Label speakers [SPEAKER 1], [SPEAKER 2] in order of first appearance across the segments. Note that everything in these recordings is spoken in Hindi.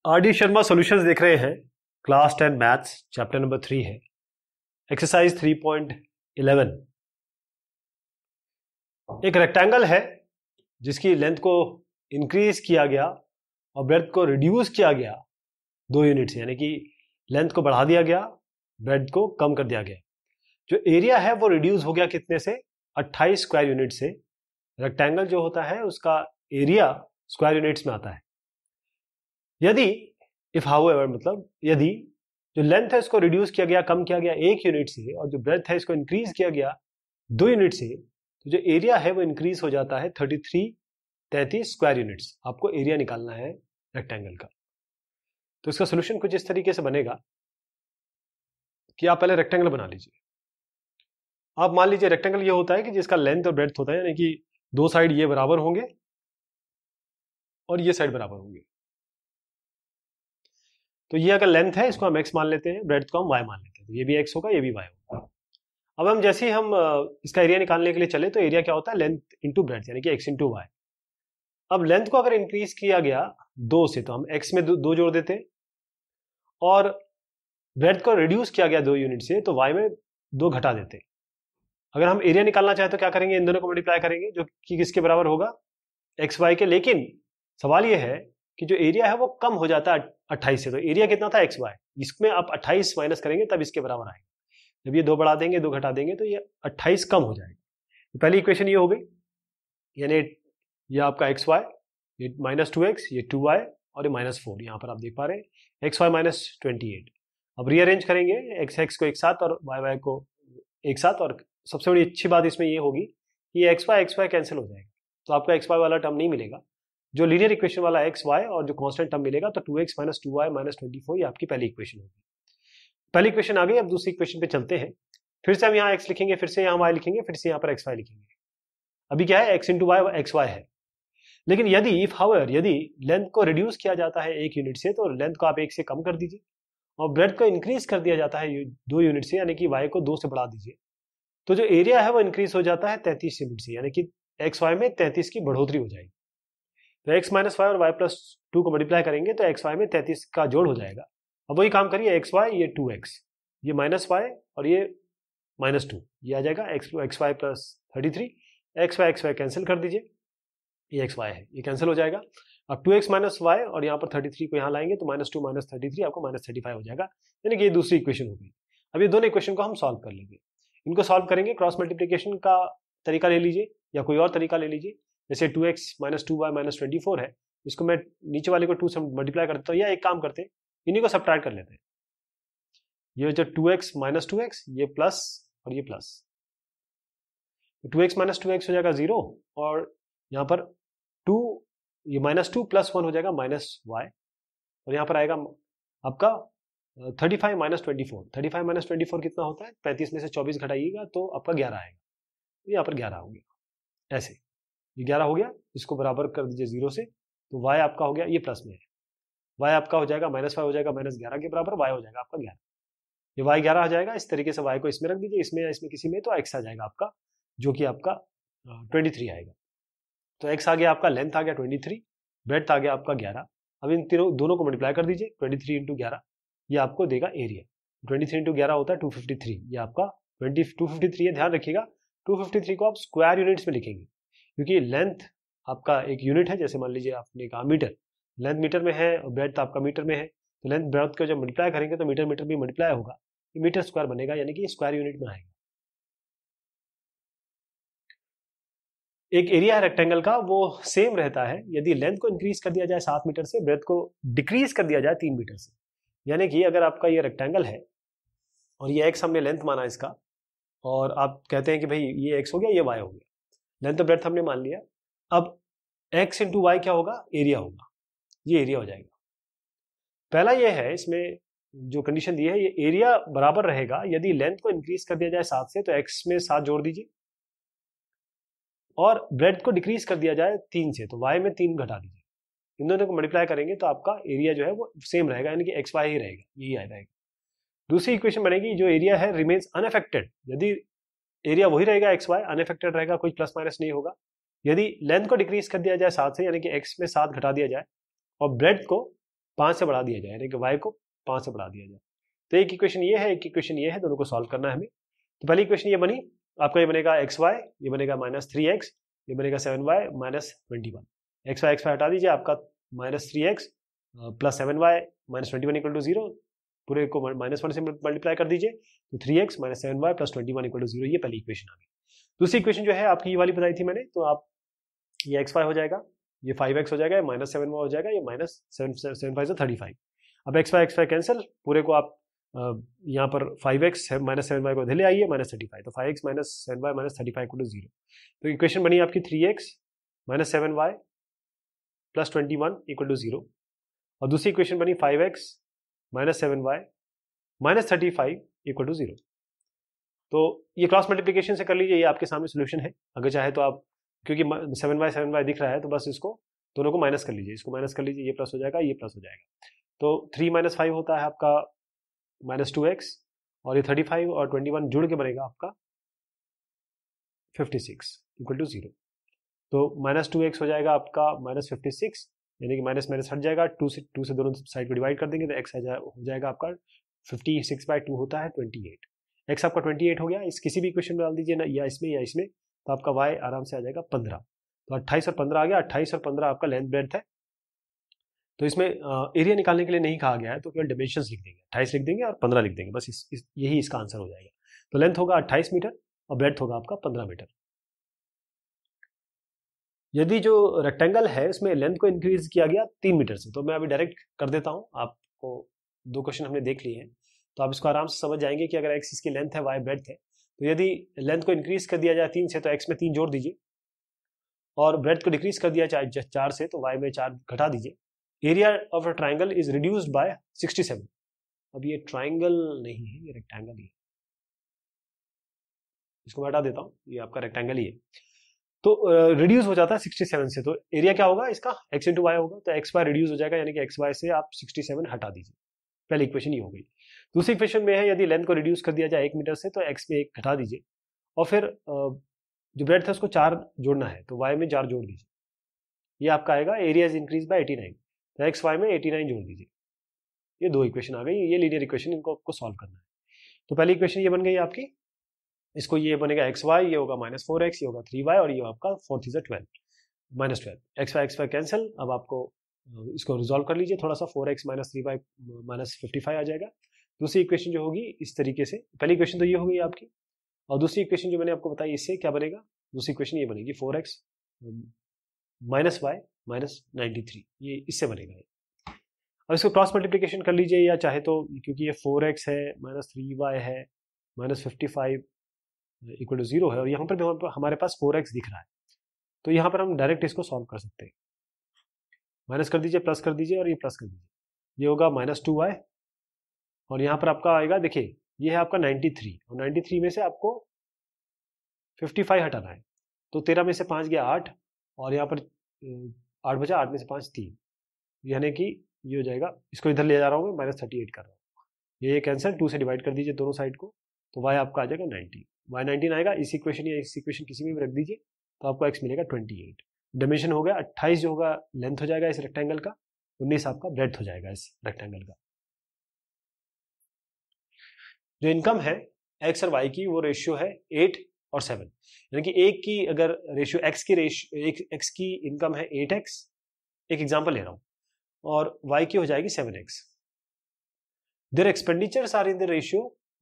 [SPEAKER 1] आर डी शर्मा सॉल्यूशंस देख रहे हैं। क्लास 10 मैथ्स चैप्टर नंबर 3 है, एक्सरसाइज 3.11। एक रेक्टेंगल है जिसकी लेंथ को इंक्रीज किया गया और ब्रेड्थ को रिड्यूस किया गया 2 यूनिट से, यानी कि लेंथ को बढ़ा दिया गया, ब्रेड्थ को कम कर दिया गया। जो एरिया है वो रिड्यूस हो गया कितने से? 28 स्क्वायर यूनिट से। रेक्टेंगल जो होता है उसका एरिया स्क्वायर यूनिट्स में आता है। यदि इफ हाउएवर मतलब यदि जो लेंथ है इसको रिड्यूस किया गया, कम किया गया 1 यूनिट से, और जो ब्रेड्थ है इसको इंक्रीज किया गया 2 यूनिट से, तो जो एरिया है वो इंक्रीज हो जाता है 33 स्क्वायर यूनिट्स। आपको एरिया निकालना है रेक्टेंगल का। तो इसका सोल्यूशन कुछ इस तरीके से बनेगा कि आप पहले रेक्टेंगल बना लीजिए। आप मान लीजिए रेक्टेंगल ये होता है कि जिसका लेंथ और ब्रेड्थ होता है, यानी कि दो साइड ये बराबर होंगे और ये साइड बराबर होंगे। तो ये अगर लेंथ है इसको हम x मान लेते हैं, ब्रेड्थ को हम y मान लेते हैं, तो ये भी x होगा, ये भी y होगा। अब हम जैसे ही हम इसका एरिया निकालने के लिए चले तो एरिया क्या होता है? लेंथ इंटू ब्रेड्थ, यानी कि x इंटू वाई। अब लेंथ को अगर इंक्रीज किया गया 2 से तो हम x में 2 जोड़ देते, और ब्रेड्थ को रिड्यूस किया गया 2 यूनिट से तो y में 2 घटा देते। अगर हम एरिया निकालना चाहे तो क्या करेंगे? इन दोनों को मल्टीप्लाई करेंगे, जो कि किसके बराबर होगा? एक्स वाई के। लेकिन सवाल ये है कि जो एरिया है वो कम हो जाता है 28 से। तो एरिया कितना था? एक्स वाई, इसमें आप 28 माइनस करेंगे तब इसके बराबर आएगा। जब ये 2 बढ़ा देंगे, 2 घटा देंगे, तो ये 28 कम हो जाएगा। तो पहली इक्वेशन ये हो गई, यानी ये आपका एक्स वाई, ये -2x, ये 2y और ये -4। यहाँ पर आप देख पा रहे हैं एक्स वाई -28। अब रीअरेंज करेंगे x को एक साथ और y को एक साथ, और सबसे बड़ी अच्छी बात इसमें ये होगी कि ये एक्स वाई कैंसिल हो जाएगा, तो आपको एक्स वाई वाला टर्म नहीं मिलेगा। जो लीनियर इक्वेशन वाला एक्स वाई और जो कांस्टेंट टर्म मिलेगा, तो 2x - 2y - 24 ये आपकी पहली इक्वेशन होगी। पहली इक्वेशन आ गई। अब दूसरी इक्वेशन पे चलते हैं। फिर से हम यहाँ x लिखेंगे, फिर से यहाँ y लिखेंगे, फिर से यहाँ पर एक्स वाई लिखेंगे। अभी क्या है? x into y x y है। लेकिन यदि इफ हाउएवर यदि लेंथ को रिड्यूस किया जाता है 1 यूनिट से, तो लेंथ को आप 1 से कम कर दीजिए, और ब्रेड्थ को इंक्रीज कर दिया जाता है 2 यूनिट से, यानी कि y को 2 से बढ़ा दीजिए, तो जो एरिया है वो इंक्रीज हो जाता है 33 यूनिट से, यानी कि एक्स वाई में 33 की बढ़ोतरी हो जाएगी। तो x माइनस वाई और y+2 को मल्टीप्लाई करेंगे तो एक्स वाई में 33 का जोड़ हो जाएगा। अब वही काम करिए, एक्स वाई ये 2x, ये -y और ये -2, ये आ जाएगा x y +33। X y cancel कर दीजिए, ये एक्स वाई है, ये कैंसिल हो जाएगा। अब 2x - y और यहाँ पर 33 को यहाँ लाएंगे तो -2 - 33 आपको -35 हो जाएगा, यानी कि ये दूसरी इक्वेशन हो गई। अब ये दोनों इक्वेशन को हम सॉल्व कर लेंगे। इनको सॉल्व करेंगे, क्रॉस मल्टीप्लिकेशन का तरीका ले लीजिए या कोई और तरीका ले लीजिए। जैसे 2x - 2y - 24 है, इसको मैं नीचे वाले को 2 से मल्टीप्लाई कर देता हूँ, या एक काम करते हैं इन्हीं को सब्ट्रैक्ट कर लेते हैं। ये जो 2x - 2x, ये प्लस और ये प्लस, 2x - 2x हो जाएगा 0, और यहाँ पर 2, ये -2 + 1 हो जाएगा -y, और यहाँ पर आएगा आपका 35 - 24। 35 - 24 कितना होता है? 35 में से 24 घटाइएगा तो आपका 11 आएगा। यहाँ पर 11 हो गया, ऐसे ये 11 हो गया। इसको बराबर कर दीजिए 0 से, तो y आपका हो गया, ये प्लस में है, y आपका हो जाएगा -5 हो जाएगा -11 के बराबर, y हो जाएगा आपका 11। ये y 11 आ जाएगा। इस तरीके से y को इसमें रख दीजिए, इसमें या इसमें किसी में, तो x आ जाएगा आपका, जो कि आपका 23 आएगा। तो x आ गया आपका, लेंथ आ गया 23, ब्रेड्थ आ गया आपका 11। अब इन दोनों को मल्टीप्लाई कर दीजिए, 23 × 11, ये आपको देगा एरिया। 23 × 11 होता है 253, ये आपका 253 है। ध्यान रखिएगा 253 को आप स्क्वायर यूनिट्स में लिखेंगे, क्योंकि लेंथ आपका एक यूनिट है। जैसे मान लीजिए आपने कहा मीटर, लेंथ मीटर में है और ब्रेड्थ आपका मीटर में है, तो लेंथ ब्रेड्थ को जब मल्टीप्लाई करेंगे तो मीटर मीटर भी मल्टीप्लाई होगा, ये मीटर स्क्वायर बनेगा, यानी कि स्क्वायर यूनिट में आएगा। एक एरिया है रेक्टेंगल का, वो सेम रहता है यदि लेंथ को इंक्रीज कर दिया जाए 7 मीटर से, ब्रेड्थ को डिक्रीज कर दिया जाए 3 मीटर से। यानी कि अगर आपका ये रेक्टेंगल है और ये x हमने लेंथ माना इसका, और आप कहते हैं कि भाई ये x हो गया, ये y हो गया, लेंथ और ब्रेड्थ हमने मान लिया। अब x × y क्या होगा? एरिया होगा, ये एरिया हो जाएगा। पहला ये है, इसमें जो कंडीशन दी है, ये एरिया बराबर रहेगा यदि लेंथ को इंक्रीज कर दिया जाए 7 से, तो x में 7 जोड़ दीजिए, और ब्रेड्थ को डिक्रीज कर दिया जाए 3 से, तो y में 3 घटा दीजिए। इन दोनों को मल्टीप्लाई करेंगे तो आपका एरिया जो है वो सेम रहेगा, यानी कि एक्स वाई ही रहेगा, यही आ जाएगा। दूसरी इक्वेशन बनेगी, जो एरिया है रिमेन्स अनअफेक्टेड, यदि एरिया वही रहेगा एक्स वाई, अनअफेक्टेड रहेगा, कोई प्लस माइनस नहीं होगा। यदि लेंथ को डिक्रीज कर दिया जाए 7 से, यानी कि x में 7 घटा दिया जाए, और ब्रेड्थ को 5 से बढ़ा दिया जाए, यानी कि y को 5 से बढ़ा दिया जाए। तो एक इक्वेशन ये है, एक इक्वेशन ये है, दोनों को सॉल्व करना है हमें। तो पहली इक्वेशन ये बनी, आपका ये बनेगा xy, ये बनेगा -3x, ये बनेगा 7y -21। xy हटा दीजिए, आपका -3x plus 7y -21 equal to 0, पूरे को -1 से मल्टीप्लाई कर दीजिए, तो 3x - 7y + 21 इक्वल टू 0, ये पहली इक्वेशन आ गई। दूसरी इक्वेशन जो है आपकी ये वाली बताई थी मैंने, तो आप ये xy हो जाएगा, ये 5x हो जाएगा, ये -7y हो जाएगा, ये -7 से 35। अब xy कैंसिल, पूरे को आप यहाँ पर 5x -7y को इधर ले आइए, -35, तो 5x - 7y - 35 इक्वल टू 0। तो इक्वेशन बनी आपकी 3x - 7y + 21 इक्वल टू 0, और दूसरी इक्वेशन बनी 5x - 7y - 35 इक्वल टू 0। तो ये क्रॉस मल्टीप्लिकेशन से कर लीजिए, ये आपके सामने सोल्यूशन है। अगर चाहे तो आप, क्योंकि 7y दिख रहा है, तो बस इसको दोनों को माइनस कर लीजिए, इसको माइनस कर लीजिए, ये प्लस हो जाएगा, ये प्लस हो जाएगा। तो 3 - 5 होता है आपका -2x, और ये 35 और 21 जुड़ के बनेगा आपका 56 इक्वल टू 0। तो -2x हो जाएगा आपका -56, यानी कि माइनस माइनस हट जाएगा, 2 से दोनों साइड को डिवाइड कर देंगे, तो x हो जाएगा आपका 56/2 होता है 28। x आपका 28 हो गया, इस किसी भी इक्वेशन में डाल दीजिए ना, या इसमें, तो आपका y आराम से आ जाएगा 15। तो 28 और 15 आ गया, 28 और 15 आपका लेंथ ब्रेड्थ है। तो इसमें एरिया निकालने के लिए नहीं कहा गया है, तो केवल डायमेंशंस लिख देंगे, 28 लिख देंगे और 15 लिख देंगे, बस यही इसका आंसर हो जाएगा। तो लेंथ होगा 28 मीटर और ब्रेड्थ होगा आपका 15 मीटर। यदि जो रेक्टेंगल है उसमें लेंथ को इंक्रीज किया गया 3 मीटर से, तो मैं अभी डायरेक्ट कर देता हूं, आपको 2 क्वेश्चन हमने देख लिए हैं, तो आप इसको आराम से समझ जाएंगे कि अगर x इसकी लेंथ है, y ब्रेड्थ है, तो यदि लेंथ को इंक्रीज कर दिया जाए 3 से, तो x में 3 जोड़ दीजिए, और ब्रेड्थ को डिक्रीज कर दिया जाए 4 से, तो y में 4 घटा दीजिए। Area of a triangle is reduced by 67। अब ये ट्राइंगल नहीं है, ये रेक्टेंगल ही है, इसको मैं हटा देता हूँ, ये आपका रेक्टेंगल ही है। तो रिड्यूस हो जाता है 67 से, तो एरिया क्या होगा इसका, x इंटू वाई होगा, तो एक्स वाई रिड्यूस हो जाएगा, यानी कि एक्स वाई से आप 67 हटा दीजिए। पहली इक्वेशन ये हो गई। दूसरी इक्वेशन में है, यदि लेंथ को रिड्यूस कर दिया जाए 1 मीटर से, तो x में 1 घटा दीजिए, और फिर जो ब्रेड्थ है उसको 4 जोड़ना है, तो y में 4 जोड़ दीजिए, ये आपका आएगा एरिया इज इंक्रीज बाय 89, तो एक्स वाई में 89 जोड़ दीजिए। ये 2 इक्वेशन आ गई, ये लीनियर इक्वेशन, इनको आपको सॉल्व करना है। तो पहली इक्वेशन ये बन गई आपकी, इसको ये बनेगा एक्स वाई, ये होगा -4x, ये होगा 3y, और ये आपका 4 3 12 -12। एक्स वाई कैंसिल, अब आपको इसको रिजॉल्व कर लीजिए थोड़ा सा, 4x - 3y -55 आ जाएगा। दूसरी इक्वेशन जो होगी इस तरीके से, पहली इक्वेशन तो ये हो गई आपकी, और दूसरी इक्वेशन जो मैंने आपको बताई, इससे क्या बनेगा, दूसरी इक्वेशन ये बनेगी 4x -y -93, ये इससे बनेगा। अब इसको क्रॉस मल्टीप्लिकेशन कर लीजिए, या चाहे तो, क्योंकि ये 4x है -3y है -55 इक्वल टू 0 है, और यहाँ पर भी हमारे पास 4x दिख रहा है, तो यहाँ पर हम डायरेक्ट इसको सॉल्व कर सकते हैं। माइनस कर दीजिए, प्लस कर दीजिए, और ये प्लस कर दीजिए, ये होगा -2y, और यहाँ पर आपका आएगा, देखिए ये है आपका 93, और 93 में से आपको 55 हटाना है, तो 13 में से 5 गया 8, और यहाँ पर 8 बचा, 8 में से 5 3, यानी कि ये हो जाएगा, इसको इधर ले जा रहा हूँ मैं, -38 कर रहा हूँ, ये कैंसिल, 2 से डिवाइड कर दीजिए दोनों साइड को, तो y आपका आ जाएगा 90, y19 आएगा। इस इक्वेशन या इस इक्वेशन किसी में भी रख दीजिए, तो आपको x मिलेगा 28। डायमेंशन हो गया 28, जो होगा लेंथ हो जाएगा इस रेक्टेंगल का, 19 आपका ब्रेड्थ हो जाएगा इस रेक्टेंगल का। जो इनकम है x और y की, वो रेशियो है 8 और 7, यानी कि एक की अगर रेशियो x की इनकम है 8x, एक एग्जाम्पल ले रहा हूं, और y की हो जाएगी 7x। Their expenditures are in the ratio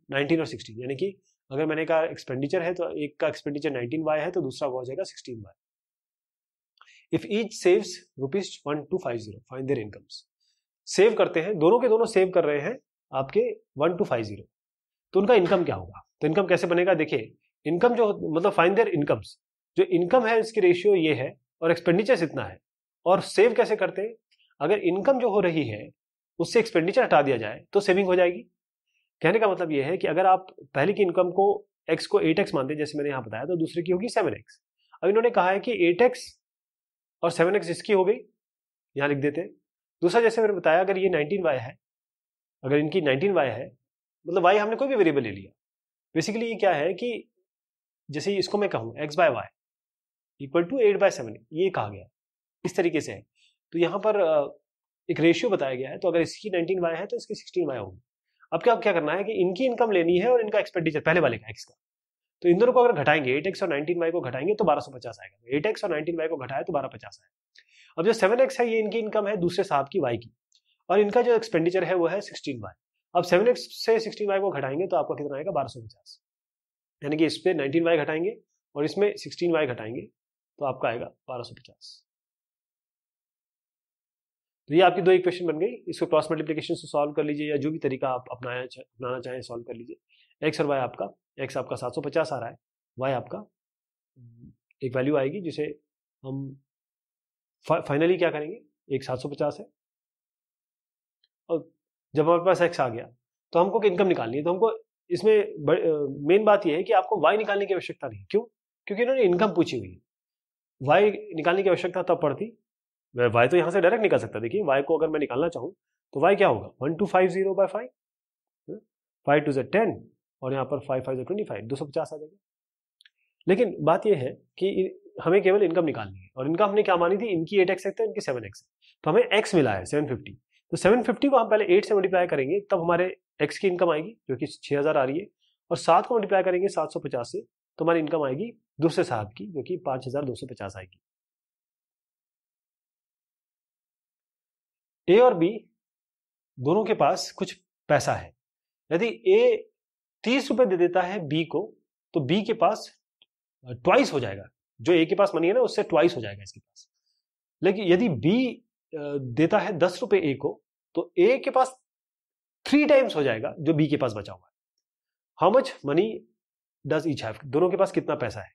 [SPEAKER 1] 19 और 16, यानी कि अगर मैंने कहा एक्सपेंडिचर है, तो एक का एक्सपेंडिचर 19y है, तो दूसरा हो जाएगा 16y। If each saves ₹1250, find their incomes. Save करते हैं, दोनों के दोनों सेव कर रहे हैं आपके 1250, तो उनका इनकम क्या होगा, तो इनकम कैसे बनेगा, देखिए इनकम जो मतलब फाइंड देयर इनकम्स, जो इनकम है इसकी रेशियो ये है, और एक्सपेंडिचर इतना है, और सेव कैसे करते हैं, अगर इनकम जो हो रही है उससे एक्सपेंडिचर हटा दिया जाए तो सेविंग हो जाएगी। कहने का मतलब यह है कि अगर आप पहले की इनकम को x को 8x मानते हैं, जैसे मैंने यहां बताया, तो दूसरे की होगी 7x। अब इन्होंने कहा है कि 8x और 7x इसकी हो गई, यहां लिख देते हैं। दूसरा, जैसे मैंने बताया, अगर ये 19y है, अगर इनकी 19y है, मतलब y हमने कोई भी वेरिएबल ले लिया, बेसिकली ये क्या है कि जैसे इसको मैं कहूं x/y इक्वल टू 8/7, ये कहा गया इस तरीके से है। तो यहां पर एक रेशियो बताया गया है, तो अगर इसकी 19y है तो इसकी 16y होगी। अब क्या करना है कि इनकी इनकम लेनी है और इनका एक्सपेंडिचर पहले वाले का x का, तो इन दोनों को अगर घटाएंगे 8x और 19y को घटाएंगे तो 1250 आएगा। 8x और 19y को घटाए तो 1250 आएगा। अब जो 7x है ये इनकी इनकम है दूसरे साहब की y की, और इनका जो एक्सपेंडिचर है वो है 16y। अब 7x से 16y को घटाएंगे तो आपका कितना आएगा 1250, यानी कि इस पे 19y घटाएंगे और इसमें 16y घटाएंगे तो आपका आएगा 1250। तो ये आपकी दो इक्वेशन बन गई। इसको क्रॉस मल्टीप्लिकेशन से सॉल्व कर लीजिए या जो भी तरीका आप अपनाना चाहें सॉल्व कर लीजिए। x और y आपका, x आपका 750 आ रहा है, y आपका एक वैल्यू आएगी जिसे हम फाइनली क्या करेंगे, एक 750 है और जब हमारे पास x आ गया तो हमको इनकम निकालनी है। तो हमको इसमें मेन बात यह है कि आपको y निकालने की आवश्यकता नहीं। क्यों? क्योंकि इन्होंने इनकम पूछी हुई है। y निकालने की आवश्यकता तब पड़ती, y तो यहां से डायरेक्ट निकाल सकता है। देखिए y को अगर मैं निकालना चाहूं तो y क्या होगा 1250/5, 5 2 10 और यहाँ पर 5 5 25, 250 आ जाएगा। लेकिन बात यह है कि हमें केवल इनकम निकालनी है और इनकम हमने क्या मानी थी, इनकी 8x है इनकी 7x है, तो हमें x मिला है 750। तो 750 को हम पहले 8 से मल्टीप्लाई करेंगे तब हमारे x की इनकम आएगी जो कि 6000 आ रही है, और 7 को मल्टीप्लाई करेंगे 750 से तो हमारी इनकम आएगी दूसरे साहब की जो कि 5250 आएगी। ए और बी दोनों के पास कुछ पैसा है। यदि ए 30 रुपए दे देता है बी को तो बी के पास ट्वाइस हो जाएगा, जो ए के पास मनी है ना उससे ट्वाइस हो जाएगा इसके पास। लेकिन यदि बी देता है 10 रुपए ए को तो ए के पास 3 टाइम्स हो जाएगा जो बी के पास बचा हुआ है। How much money does each have, दोनों के पास कितना पैसा है।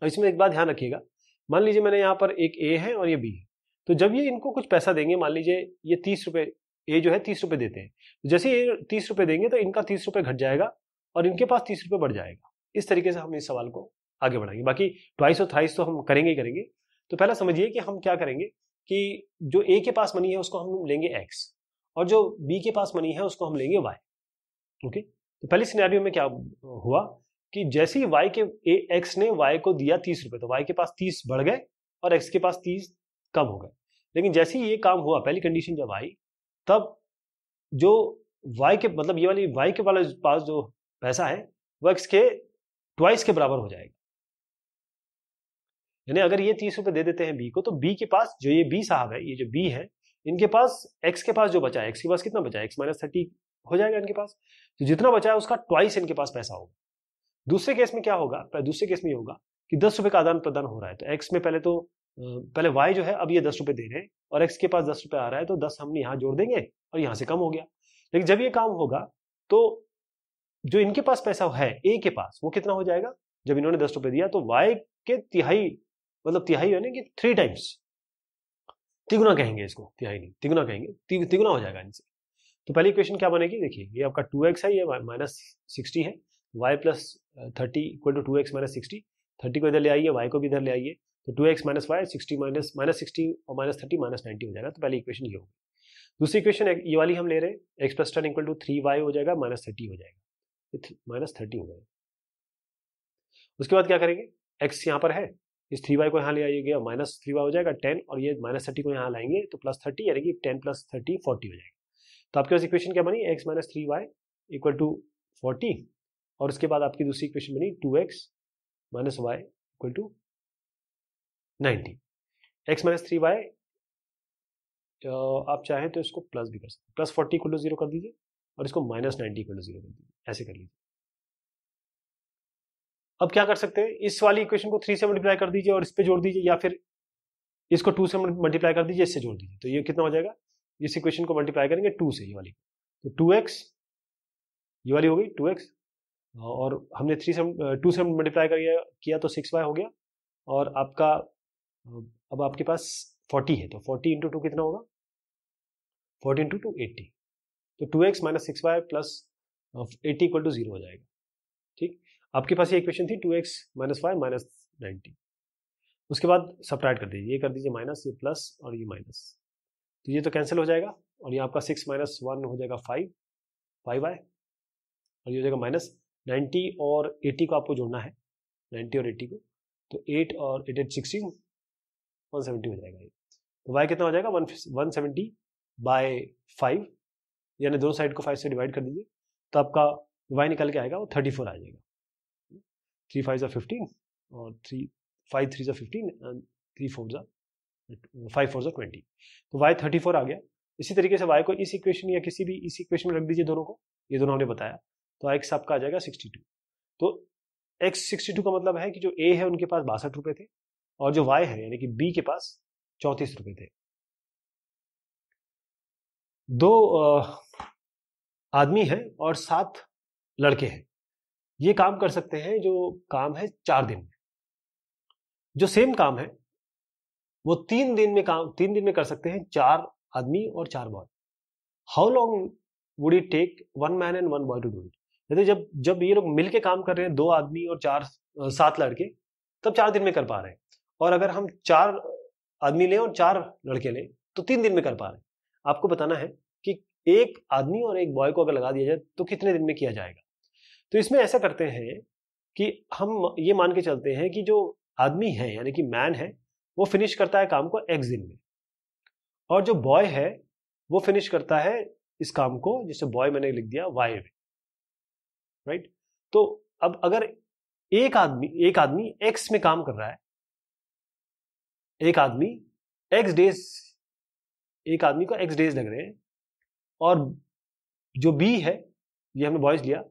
[SPEAKER 1] और इसमें एक बात ध्यान रखिएगा, मान लीजिए मैंने यहां पर एक ए है और ये बी है, तो जब ये इनको कुछ पैसा देंगे, मान लीजिए ये 30 रुपए, ए जो है 30 रुपए देते हैं, जैसे ये 30 रुपए देंगे तो इनका 30 रुपए घट जाएगा और इनके पास 30 रुपए बढ़ जाएगा। इस तरीके से हम इस सवाल को आगे बढ़ाएंगे। बाकी ट्वाइस और थ्राइस तो हम करेंगे ही करेंगे। तो पहला समझिए कि हम क्या करेंगे कि जो ए के पास मनी है उसको हम लेंगे एक्स और जो बी के पास मनी है उसको हम लेंगे वाई। ओके, तो पहली सिनेरियो में क्या हुआ कि जैसे ही वाई के एक्स ने वाई को दिया 30 रुपए तो वाई के पास 30 बढ़ गए और एक्स के पास 30 कम हो गए। लेकिन जैसे ही ये काम हुआ, पहली कंडीशन जब आई, तब जो वाई के मतलब ये वाली वाई के वाले पास जो पैसा है वो एक्स के ट्वाइस के बराबर हो जाएगा। यानी अगर ये 30 रुपए दे देते हैं बी को तो बी के पास, जो ये बी साहब है, ये जो बी है, इनके पास एक्स के पास जो बचा है, एक्स के पास कितना बचा है, एक्स माइनस 30 हो जाएगा इनके पास। तो जितना बचा है उसका ट्वाइस इनके पास पैसा होगा। दूसरे केस में क्या होगा, दूसरे केस में ये होगा कि 10 रुपए का आदान प्रदान हो रहा है, तो एक्स में पहले वाई जो है अब ये 10 रुपए दे रहे हैं और एक्स के पास 10 रुपए आ रहा है, तो 10 हम यहाँ जोड़ देंगे और यहाँ से कम हो गया। लेकिन जब ये काम होगा तो जो इनके पास पैसा है ए के पास वो कितना हो जाएगा, जब इन्होंने 10 रुपए दिया तो वाई के तिहाई, मतलब तिहाई यानी कि 3 टाइम्स, तिगुना कहेंगे इसको, तिहाई नहीं तिगुना कहेंगे, तिगुना हो जाएगा इनसे। तो पहली इक्वेशन क्या बनेगी, देखिए ये आपका 2x है, ये माइनस 60 है, y plus 30 equal to 2x minus 60, 30 को इधर ले आइए, y को भी इधर ले आइए, तो 2x माइनस वाई 60 माइनस 60 और माइनस 30 माइनस 90 हो जाएगा। तो पहली इक्वेशन ये होगी। दूसरी इक्वेशन ये वाली हम ले रहे हैं, x plus 10 equal to 3y हो जाएगा, माइनस 30 हो जाएगा, माइनस 30 हो जाएगा। उसके बाद क्या करेंगे, x यहाँ पर है, इस 3y को यहाँ ले आइएगा, माइनस 3y हो जाएगा 10, और ये माइनस 30 को यहाँ लाएंगे तो प्लस 30, यानी कि 10 प्लस 30 40 हो जाएगा। तो आपके पास इक्वेशन क्या बनी, x minus 3y equal to 40, और उसके बाद आपकी दूसरी इक्वेशन बनी 2x minus y equal to 90। x minus 3y आप चाहें तो इसको प्लस भी कर सकते हैं, प्लस 40 इक्वल टू 0 कर दीजिए और इसको माइनस 90 इक्वल टू 0 कर दीजिए, ऐसे कर लीजिए। अब क्या कर सकते हैं, इस वाली इक्वेशन को 3 से मल्टीप्लाई कर दीजिए और इस पे जोड़ दीजिए, या फिर इसको 2 से मल्टीप्लाई कर दीजिए, इससे जोड़ दीजिए। तो ये कितना हो जाएगा, इस इक्वेशन को मल्टीप्लाई करेंगे 2 से, ये वाली, तो 2x ये वाली हो गई 2x, और हमने 2 से मल्टीप्लाई किया तो 6y हो गया, और आपका अब आपके पास 40 है, तो 40 इंटू 2 कितना होगा, 40 इंटू 2 80, तो 2x minus 6y plus 80 equal to 0 हो जाएगा। ठीक, आपके पास ये इक्वेशन थी 2x माइनस वाई माइनस 90। उसके बाद सब्ट्रैक्ट कर दीजिए, ये कर दीजिए माइनस, ये प्लस और ये माइनस, तो ये तो कैंसिल हो जाएगा, और ये आपका 6 माइनस 1 हो जाएगा 5y, और ये हो जाएगा माइनस 90 और 80 को आपको जोड़ना है, 90 और 80 को, तो 8 और 8 16 170 हो जाएगा ये। तो y कितना हो जाएगा 170 बाय 5, यानी दोनों साइड को 5 से डिवाइड कर दीजिए, तो आपका y निकल के आएगा वो 34 आ जाएगा। 3 5 15 और 5 3 15 एंड 3 4 5 4 20, तो y 34 आ गया। इसी तरीके से y को इस इक्वेशन या किसी भी इस इक्वेशन में रख दीजिए दोनों को, ये दोनों हमने बताया, तो x आपका आ जाएगा 62। तो x 62 का मतलब है कि जो a है उनके पास 62 रुपए थे और जो y है यानी कि b के पास 34 रुपए थे। दो आदमी हैं और 7 लड़के हैं, ये काम कर सकते हैं जो काम है 4 दिन में। जो सेम काम है वो 3 दिन में कर सकते हैं 4 आदमी और 4 boy. How long would it take 1 man and 1 boy to do it? यदि जब ये लोग मिलके काम कर रहे हैं, 2 आदमी और 7 लड़के, तब 4 दिन में कर पा रहे हैं। और अगर हम 4 आदमी लें और 4 लड़के लें तो 3 दिन में कर पा रहे हैं। आपको बताना है कि एक आदमी और एक बॉय को अगर लगा दिया जाए तो कितने दिन में किया जाएगा। तो इसमें ऐसा करते हैं कि हम ये मान के चलते हैं कि जो आदमी है यानी कि मैन है वो फिनिश करता है काम को x दिन में, और जो बॉय है वो फिनिश करता है इस काम को, जिसे बॉय मैंने लिख दिया y में, राइट। तो अब अगर एक आदमी x में काम कर रहा है, एक आदमी को x डेज लग रहे हैं, और जो b है ये हमने बॉयज लिया,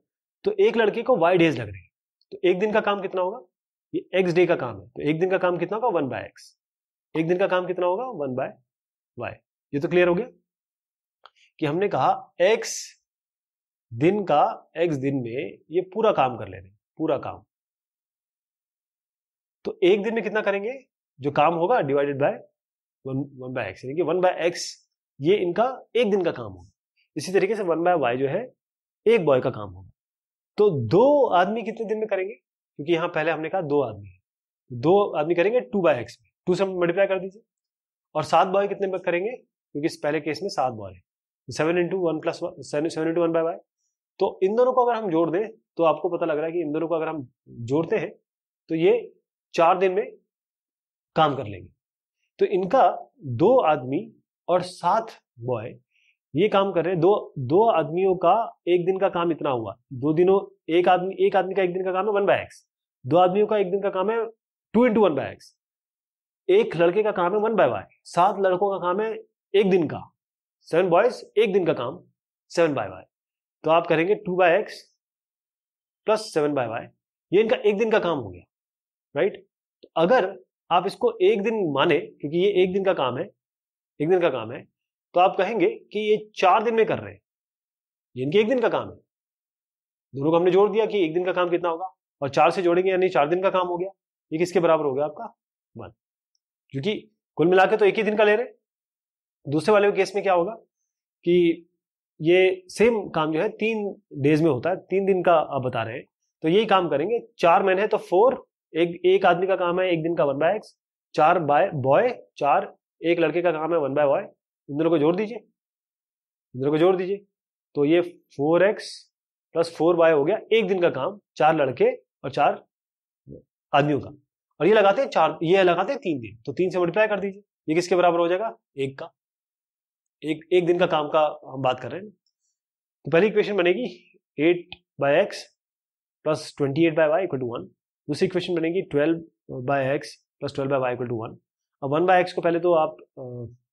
[SPEAKER 1] तो एक लड़के को y डेज लग रहे हैं, तो एक दिन का काम कितना होगा? ये x डे का काम है, तो एक दिन का काम कितना होगा? 1/x। एक दिन का काम कितना होगा? 1/y। ये तो क्लियर हो गया कि हमने कहा x दिन में ये पूरा काम कर ले रहे हैं, पूरा काम। तो एक दिन में कितना करेंगे? जो काम होगा डिवाइडेड बाय 1/x, यानी कि 1/x ये इनका एक दिन का काम होगा। इसी तरीके से 1/y जो है एक बॉय का काम होगा। तो 2 आदमी कितने दिन में करेंगे? क्योंकि यहां पहले हमने कहा 2 आदमी है, 2 आदमी करेंगे 2/x में, 2 से मल्टीप्लाई कर दीजिए। और 7 बॉय कितने में करेंगे? क्योंकि इस पहले केस में 7 बॉय है, 7 × 1 + 1 7 × 1/y। तो इन दोनों को अगर हम जोड़ दें तो आपको पता लग रहा है कि इन दोनों को अगर हम जोड़ते हैं तो ये 4 दिन में काम कर लेंगे। तो इनका 2 आदमी और 7 बॉय ये काम कर रहे हैं। दो आदमियों का एक दिन का काम इतना हुआ। एक आदमी का एक दिन का काम है 1/x, 2 आदमियों का एक दिन का काम है 2 × 1/x, एक लड़के का काम है 1/y, 7 लड़कों का काम है एक दिन का, 7 बॉयज एक दिन का काम 7/y। तो आप करेंगे 2/x + 7/y, ये इनका एक दिन का काम हो गया, राइट। तो अगर आप इसको एक दिन माने, क्योंकि ये एक दिन का काम है, तो आप कहेंगे कि ये 4 दिन में कर रहे हैं, ये इनके एक दिन का काम है। दोनों को हमने जोड़ दिया कि एक दिन का काम कितना होगा, और 4 से जोड़ेंगे यानी 4 दिन का काम हो गया। ये किसके बराबर हो गया? आपका 1, क्योंकि कुल मिला के तो एक ही दिन का ले रहे हैं। दूसरे वाले केस में क्या होगा कि ये सेम काम जो है 3 डेज में होता है, 3 दिन का आप बता रहे हैं, तो यही काम करेंगे। 4 मैन है तो 4, एक आदमी का काम है एक दिन का 1/x, 4 बॉय 4, एक लड़के का काम है 1/y। इन दोनों को जोड़ दीजिए, तो ये 4x + 4y हो गया एक दिन का काम, 4 लड़के और 4 आदमियों का। और ये लगाते हैं 3 दिन, तो 3 से मल्टीप्लाई कर दीजिए, ये किसके बराबर हो जाएगा? एक का। एक दिन का काम का हम बात कर रहे हैं। तो पहली इक्वेशन बनेगी 8/x + 28/y = 1। दूसरी इक्वेशन बनेगी 12/x + 12/y = 1। अब 1/x को पहले तो आप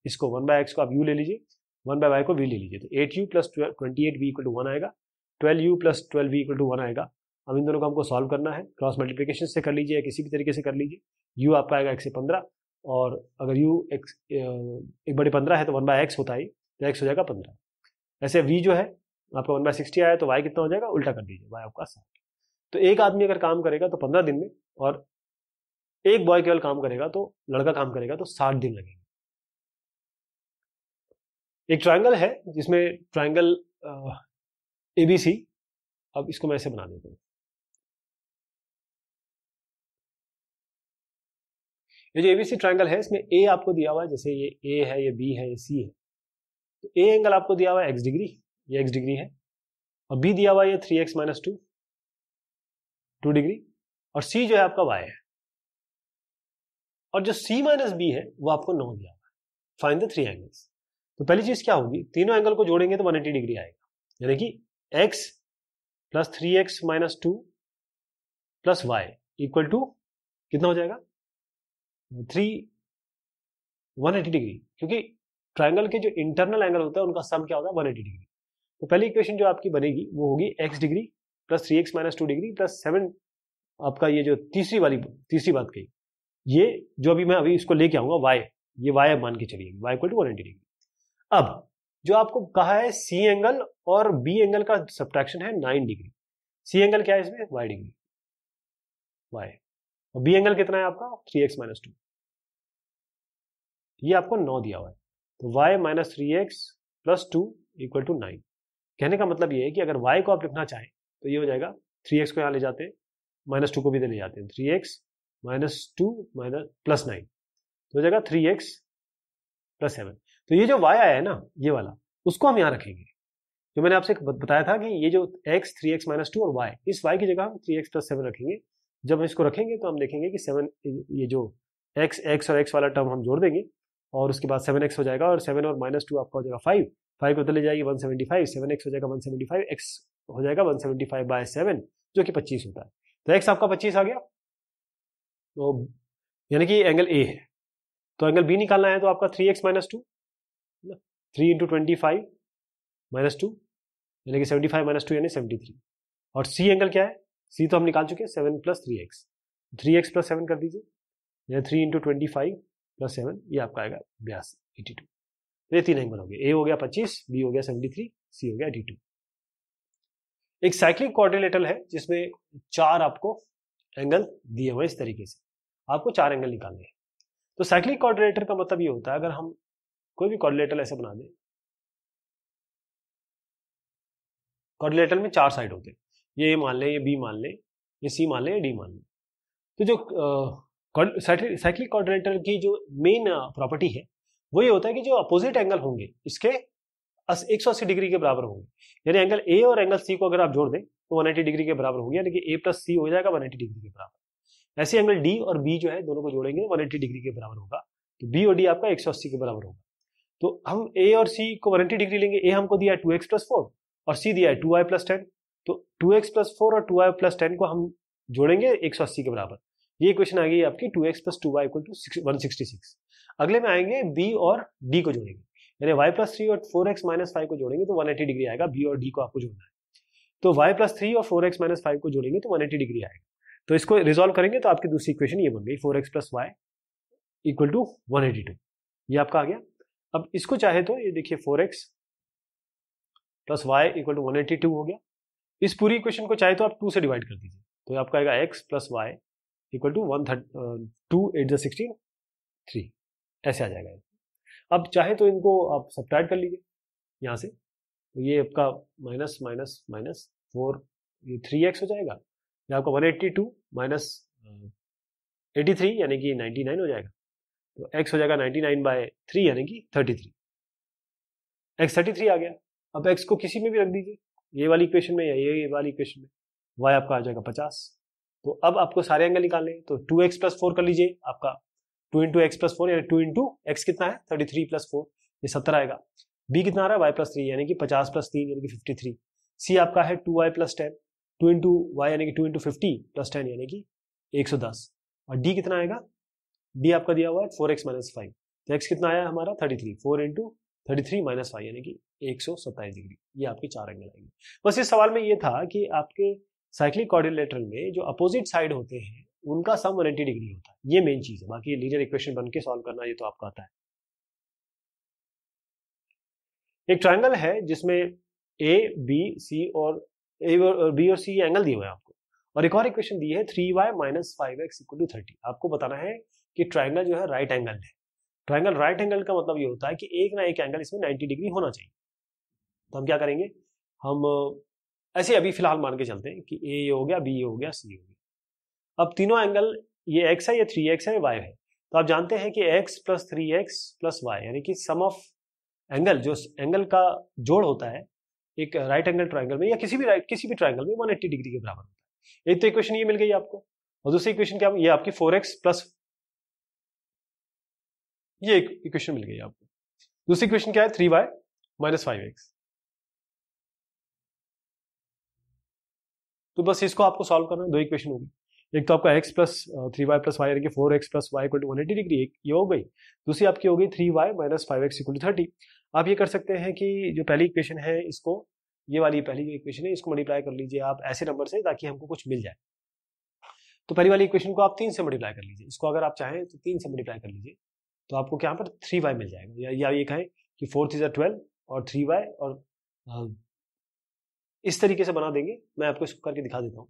[SPEAKER 1] इसको 1/x को आप u ले लीजिए, 1/y को v ले लीजिए, तो 8u + 28v = 1 आएगा, 12u + 12v = 1 आएगा। अब इन दोनों को हमको सॉल्व करना है, क्रॉस मल्टीप्लिकेशन से कर लीजिए या किसी भी तरीके से कर लीजिए। u आपका आएगा 1 से 15, और अगर u 1/15 है तो 1/x होता है, तो x हो जाएगा 15। ऐसे v जो है आपका 1/60 आया, तो y कितना हो जाएगा? उल्टा कर दीजिए, y आपका 60। तो एक आदमी अगर काम करेगा तो 15 दिन में, और एक बॉय केवल काम करेगा, तो लड़का काम करेगा तो 60 दिन लगेंगे। एक ट्रायंगल है जिसमें ट्रायंगल ABC, अब इसको मैं ऐसे बना देता हूं। ये जो ABC ट्रायंगल है इसमें A आपको दिया हुआ है, जैसे ये A है, ये B है, ये C है। तो A एंगल आपको दिया हुआ है x डिग्री, ये x डिग्री है, और B दिया हुआ है ये 3x - 2 डिग्री, और C जो है आपका y है, और जो C - B है वो आपको 9 दिया हुआ है। Find the 3 angles. तो पहली चीज क्या होगी, तीनों एंगल को जोड़ेंगे तो 180 डिग्री आएगा, यानी कि x plus 3x minus 2 plus y equal to कितना हो जाएगा, 180 डिग्री, क्योंकि ट्राइंगल के जो इंटरनल एंगल होता है उनका सम क्या होता है 180 डिग्री। तो पहली इक्वेशन जो आपकी बनेगी वो होगी x degree plus 3x minus 2 degree plus 7, आपका ये जो तीसरी बात कही, ये जो अभी इसको लेके आऊंगा y, ये y मान के चलिए y इक्वल टू 180 डिग्री। अब जो आपको कहा है c एंगल और b एंगल का सब्ट्रैक्शन है 9 डिग्री। c एंगल क्या है इसमें, y डिग्री, y, और b एंगल कितना है आपका 3x माइनस 2, ये आपको 9 दिया हुआ है, तो y minus 3x plus 2 equal to 9। कहने का मतलब ये है कि अगर y को आप लिखना चाहें तो ये हो जाएगा, 3x को यहाँ ले जाते हैं, माइनस 2 को भी ले जाते हैं, 3x माइनस 2 माइनस प्लस 9, तो हो जाएगा 3x प्लस 7। तो ये जो y आया है ना, ये वाला, उसको हम यहाँ रखेंगे। जो मैंने आपसे बताया था कि ये जो x 3x माइनस 2 और y, इस y की जगह हम 3x प्लस 7 रखेंगे। जब हम इसको रखेंगे तो हम देखेंगे कि 7, ये जो x और x वाला टर्म हम जोड़ देंगे और उसके बाद 7x हो जाएगा, और 7 और माइनस 2 आपका हो जाएगा 5 को तो ले जाएगी 175, 7x हो जाएगा 175, x हो जाएगा 175 बाय 7 जो कि 25 होता है। तो x आपका 25 आ गया, तो यानी कि एंगल A है। तो एंगल B निकालना है तो आपका 3x माइनस 2, 3 इंटू 25 माइनस 2, यानी कि 75 माइनस 2 यानी 73। और C एंगल क्या है, C तो हम निकाल चुके हैं, 7 प्लस 3x, 3x प्लस 7 कर दीजिए, यानी 3 इंटू 25 प्लस 7, ये आपका आएगा 82, 82। तो ये 3 एंगल हो गए, A हो गया 25, B हो गया 73, C हो गया 82। एक साइक्लिक क्वाड्रिलेटरल है जिसमें 4 आपको एंगल दिए हुए इस तरीके से, आपको 4 एंगल निकालने हैं। तो साइक्लिक क्वाड्रिलेटर का मतलब ये होता है, अगर हम कोई भी क्वाड्रिलेटरल ऐसे बना दें, क्वाड्रिलेटरल में 4 साइड होते हैं, ये A मान लें, ये B मान लें, ये C मान लें, ये D मान लें। तो जो साइक्लिक क्वाड्रिलेटरल की जो मेन प्रॉपर्टी है वो ये होता है कि जो अपोजिट एंगल होंगे इसके 180 डिग्री के बराबर होंगे, यानी एंगल A और एंगल C को अगर आप जोड़ दें तो 180 डिग्री के बराबर होंगे, यानी कि A प्लस C हो जाएगा 180 डिग्री के बराबर। ऐसे एंगल D और B जो है दोनों को जोड़ेंगे 180 डिग्री के बराबर होगा, तो B और D आपका 180 के बराबर होगा। तो हम A और C को 180 डिग्री लेंगे, A हमको दिया है 2x प्लस 4 और C दिया है 2y प्लस 10, तो 2x प्लस 4 और 2y प्लस 10 को हम जोड़ेंगे 180 के बराबर। ये इक्वेशन आ गई आपकी 2x plus 2y equal to 166। अगले में आएंगे B और D को जोड़ेंगे, यानी y प्लस 3 और 4x माइनस 5 को जोड़ेंगे तो 180 डिग्री आएगा, B और D को आपको जोड़ना है। तो y प्लस 3 और 4x माइनस 5 को जोड़ेंगे तो 180 डिग्री आएगा। तो इसको रिजॉल्व करेंगे तो आपकी दूसरी इक्वेशन ये बन गई 4x plus y equal to 182, ये आपका आ गया। अब इसको चाहे तो ये देखिए 4x plus y equal to 182 हो गया। इस पूरी इक्वेशन को चाहे तो आप 2 से डिवाइड कर दीजिए, तो आपका आएगा x plus y equal to 2 8 16 3, ऐसे आ जाएगा। अब चाहे तो इनको आप सब्ट्रैक्ट कर लीजिए यहाँ से, तो ये आपका माइनस माइनस माइनस 4, ये 3x हो जाएगा, ये आपका 182 माइनस 83 यानी कि 99 हो जाएगा, तो x हो जाएगा 99 बाय 3 यानी कि 33, x 33 आ गया। अब x को किसी में भी रख दीजिए, ये वाली इक्वेशन में या ये वाली इक्वेशन में, y आपका आ जाएगा 50। तो अब आपको सारे एंगल निकालने हैं, तो 2x प्लस 4 कर लीजिए, आपका 2 इंटू एक्स प्लस 4 यानी 2 इंटू एक्स कितना है 33 प्लस 4, ये 70 आएगा। b कितना आ रहा है y प्लस 3 यानी कि 50 प्लस 3 यानी कि 53। c आपका है 2y प्लस 10, 2 इंटू वाई यानी कि 2 इंटू 50 प्लस 10 यानी कि 110। और d कितना आएगा, d आपका दिया हुआ है 4x माइनस 5, तो x कितना आया हमारा 33, 4 इंटू 33 माइनस 5 यानी कि 127 डिग्री। ये आपके 4 एंगल आएंगे। बस इस सवाल में ये था कि आपके साइक्लिक कोऑर्डिनेटर में जो अपोजिट साइड होते हैं उनका सम 180 डिग्री होता है, ये मेन चीज है। बाकी लीनियर इक्वेशन बन के सॉल्व करना ये तो आपका आता है। एक ट्रायंगल है जिसमें ए बी सी और बी और सी एंगल दिए हुए हैं आपको, और एक और इक्वेशन दी है 3y minus 5x equal to 30। आपको बताना है कि ट्रायंगल जो है राइट एंगल है। ट्रायंगल राइट एंगल का मतलब ये होता है कि एक ना एक एंगल इसमें 90 डिग्री होना चाहिए। तो हम क्या करेंगे, हम ऐसे अभी फिलहाल मान के चलते हैं कि ए ये हो गया, बी ये हो गया, सी हो गया। अब तीनों एंगल, ये x है, ये 3x है, ये y है। तो आप जानते हैं कि x plus 3x plus Y यानी कि सम ऑफ एंगल, जो एंगल का जोड़ होता है एक राइट एंगल ट्रायंगल में या किसी भी ट्रायंगल में 180 डिग्री के बराबर होता है। एक तो इक्वेशन ये मिल गई आपको, और दूसरी इक्वेशन क्या, ये आपकी 4x प्लस, ये इक्वेशन मिल गई आपको। दूसरी इक्वेशन क्या है, 3y माइनस 5x। तो बस इसको आपको सॉल्व करना है, दो इक्वेशन होगी। एक तो आपका x plus 3y plus Y यानी कि 4x plus y equal to 180 degree, एक ये हो गई। दूसरी आपकी हो गई 3y minus 5x equal to 30। आप ये कर सकते हैं कि जो पहली इक्वेशन है इसको, ये वाली पहली इक्वेशन है, इसको मल्टीप्लाई कर लीजिए आप ऐसे नंबर से ताकि हमको कुछ मिल जाए। तो पहली वाली इक्वेशन को आप 3 से मल्टीप्लाई कर लीजिए, इसको अगर आप चाहें तो 3 से मल्टीप्लाई कर लीजिए, तो आपको क्या पर 3y मिल जाएगा। या ये कहें कि 4 3 12 और 3y, और इस तरीके से बना देंगे। मैं आपको इसको करके दिखा देता हूँ,